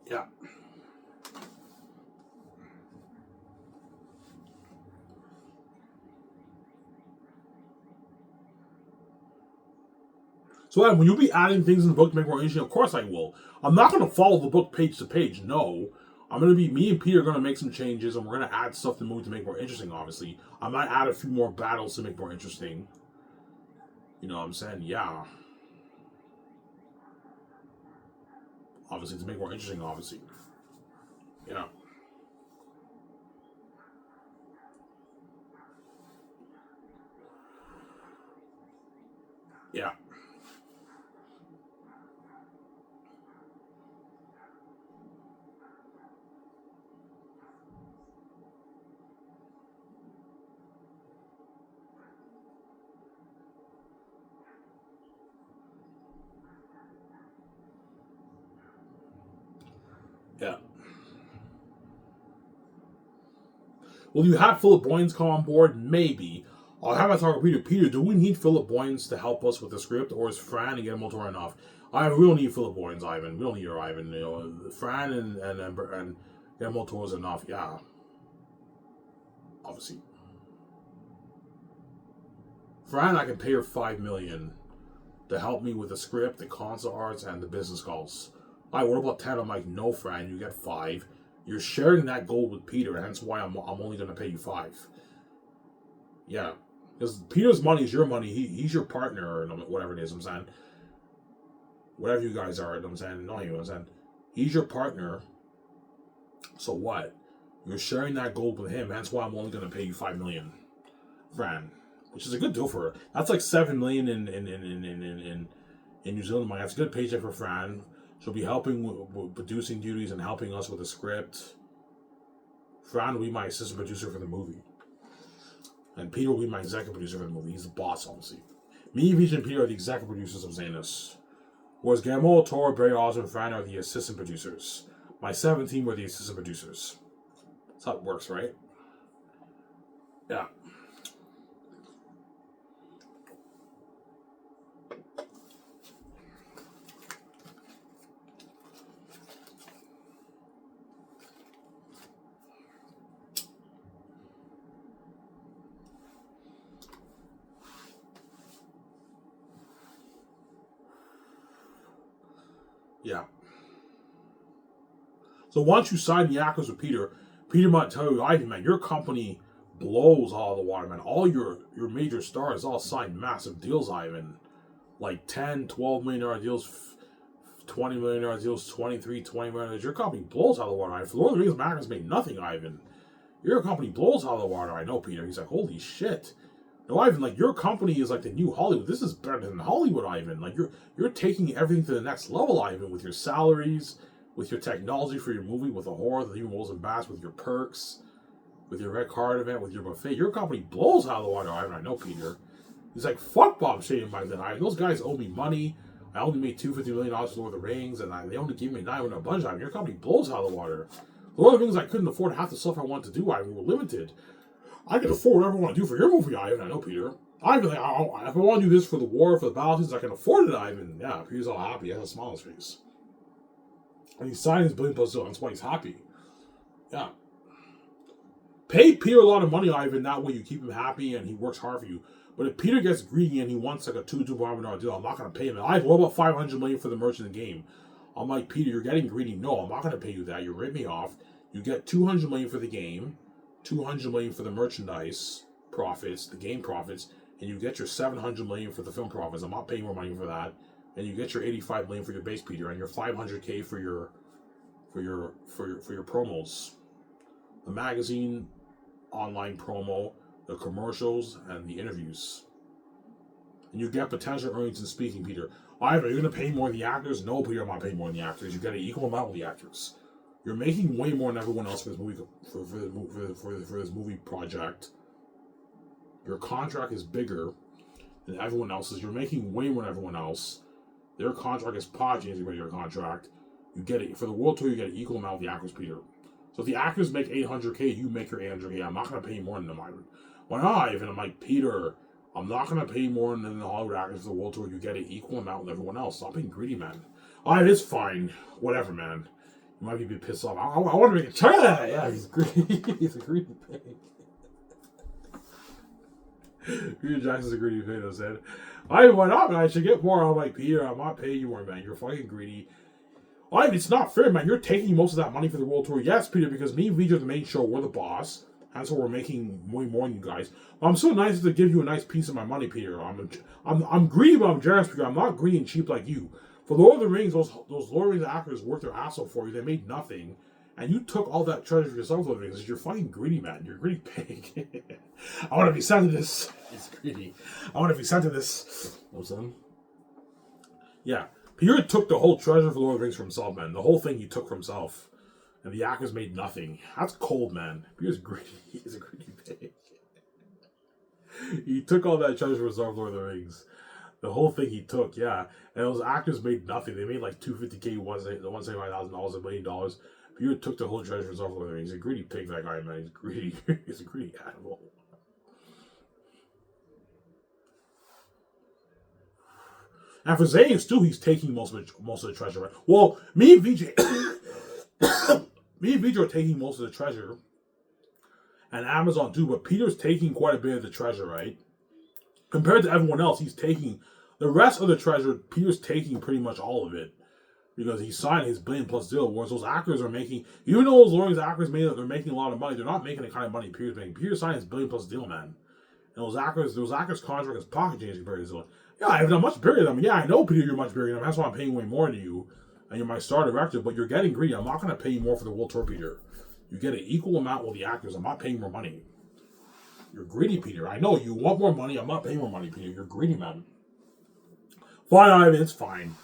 Yeah. So when you'll be adding things in the book to make it more interesting, of course I will. I'm not going to follow the book page to page, no. I'm going to be, me and Peter are going to make some changes, and we're going to add stuff to the movie to make it more interesting, obviously. I might add a few more battles to make it more interesting. You know what I'm saying? Yeah. Obviously, to make it more interesting, obviously. Yeah. Yeah. Yeah. Will you have Philip Boyens come on board? Maybe. I'll have a talk with Peter. Peter, do we need Philip Boyens to help us with the script, or is Fran and Guillermo del Toro enough? We don't need Philip Boyens, Ivan. We don't need your Ivan. You know, Fran and Guillermo del Toro is enough. Yeah. Obviously. Fran, I can pay her $5 million to help me with the script, the concept arts, and the business calls. What about 10? I'm like, no, Fran, you get 5. You're sharing that gold with Peter, hence why I'm only going to pay you 5. Yeah. Because Peter's money is your money. He's your partner, or whatever it is, I'm saying. Whatever you guys are, I'm saying. No, you know what I'm saying. He's your partner. So what? You're sharing that gold with him, hence why I'm only going to pay you $5 million. Fran. Which is a good deal for her. That's like $7 million in New Zealand money. That's a good paycheck for Fran. She'll be helping with producing duties and helping us with the script. Fran will be my assistant producer for the movie. And Peter will be my executive producer for the movie. He's the boss, obviously. Me, Vijay, and Peter are the executive producers of Xanus. Whereas Guillermo, Toro, Barry, Osmond, and Fran are the assistant producers. My 17 were the assistant producers. That's how it works, right? Yeah. Yeah. So once you sign the actors with Peter, Peter might tell you, Ivan, man, your company blows all the water, man. All your major stars all signed massive deals, Ivan. Like 10, $12 million deals, $20 million deals, 23, $20 million. Your company blows out of the water, Ivan. For Lord of the Rings, Magnus made nothing, Ivan. Your company blows out of the water. I know, Peter. He's like, holy shit. No, Ivan, like, your company is like the new Hollywood. This is better than Hollywood, Ivan. Like, you're taking everything to the next level, Ivan, with your salaries, with your technology for your movie, with the horror, the human wolves and bats, with your perks, with your red card event, with your buffet. Your company blows out of the water, Ivan. I know, Peter. He's like, fuck Bob Shane back then, Ivan. Those guys owe me money. I only made $250 million for Lord of the Rings, and they only gave me $900 a bunch, Ivan. Your company blows out of the water. Lord of the Rings, I couldn't afford half the stuff I wanted to do, Ivan. We were limited. I can afford whatever I want to do for your movie, Ivan. I know, Peter. Ivan, like, if I want to do this for the war, for the battlefields, I can afford it, Ivan. Yeah, Peter's all happy. He has a smile on his face. And he's signing his $1 billion deal. That's why he's happy. Yeah. Pay Peter a lot of money, Ivan. That way you keep him happy and he works hard for you. But if Peter gets greedy and he wants like a $2 million deal, I'm not going to pay him. Ivan, what about $500 million for the merch in the game? I'm like, Peter, you're getting greedy. No, I'm not going to pay you that. You ripped me off. You get $200 million for the game, $200 million for the merchandise profits, the game profits, and you get your $700 million for the film profits. I'm not paying more money for that. And you get your $85 million for your base, Peter, and your $500K for your promos, the magazine, online promo, the commercials, and the interviews. And you get potential earnings in speaking, Peter. Ivan, are you going to pay more than the actors? No, Peter, I'm not paying more than the actors. You get an equal amount with the actors. You're making way more than everyone else for this movie for this movie project. Your contract is bigger than everyone else's. You're making way more than everyone else. Their contract is podging by your contract. You get it for the world tour. You get an equal amount of the actors, Peter. So if the actors make $800K, you make your $800K. I'm not going to pay more than them, Ivan. Why not, Ivan? I'm like, Peter, I'm not going to pay more than the Hollywood actors for the world tour. You get an equal amount with everyone else. Stop being greedy, man. Alright, it's fine. Whatever, man. You might be a bit pissed off. I want to make a check of that. Yeah, he's greedy. He's a greedy pig. Peter Jackson's a greedy pig, I said. Why not, man? I should get more. I'm like, Peter, I'm not paying you more, man. You're fucking greedy. It's not fair, man. You're taking most of that money for the world tour. Yes, Peter, because me and Vijay are the main show. We're the boss. And so we're making way more than you guys. I'm so nice to give you a nice piece of my money, Peter. I'm greedy, but I'm generous, Peter. I'm not greedy and cheap like you. For Lord of the Rings, those Lord of the Rings actors worked their ass off for you. They made nothing. And you took all that treasure for yourself, Lord of the Rings. You're fucking greedy, man. You're a greedy pig. I want to be sent to this. It's greedy. I want to be sent to this. What's that? Yeah. Peter took the whole treasure for Lord of the Rings for himself, man. The whole thing he took for himself. And the actors made nothing. That's cold, man. Peter's greedy. He's a greedy pig. He took all that treasure for himself for Lord of the Rings. The whole thing he took, yeah. And those actors made nothing. They made like $250K, $175,000, $1 million. Peter took the whole treasure for himself for Lord of the Rings. He's a greedy pig, that guy, man. He's greedy. He's a greedy animal. And for Xanus, too, he's taking most of the treasure, right? Well, me and Vijay are taking most of the treasure. And Amazon, too. But Peter's taking quite a bit of the treasure, right? Compared to everyone else, he's taking... The rest of the treasure, Peter's taking pretty much all of it. Because he signed his $1 billion+ deal. Whereas those actors are making... Even though those Lawrence actors they're making a lot of money, they're not making the kind of money Peter's making. Peter signed his $1 billion+ deal, man. And those actors' contract is pocket change compared to his own. Yeah, I'm much bigger than them. Yeah, I know, Peter, you're much bigger than them. That's why I'm paying way more than you. And you're my star director, but you're getting greedy. I'm not going to pay you more for the World Tour, Peter. You get an equal amount with the actors. I'm not paying more money. You're greedy, Peter. I know, you want more money. I'm not paying more money, Peter. You're greedy, man. Fine, Ivan, it's fine.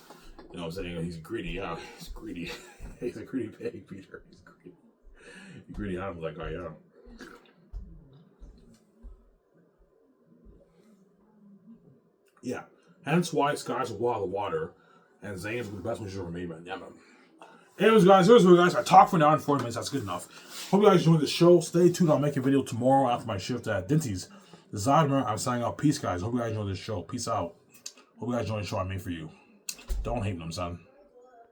You know what I'm saying? He's greedy, yeah. He's greedy. He's a greedy pig, Peter. He's greedy. He's greedy animal, that guy, yeah. Yeah. Hence why Sky's a wall of water, and Xanus was the best one she's ever made, man. Yeah, man. Anyways, guys, here's what guys. I talked for an hour and 40 minutes. That's good enough. Hope you guys enjoyed the show. Stay tuned. I'll make a video tomorrow after my shift at Dinty's. The Zodmer, I'm signing out. Peace, guys. Hope you guys enjoyed this show. Peace out. Hope you guys enjoyed the show I made for you. Don't hate them, son.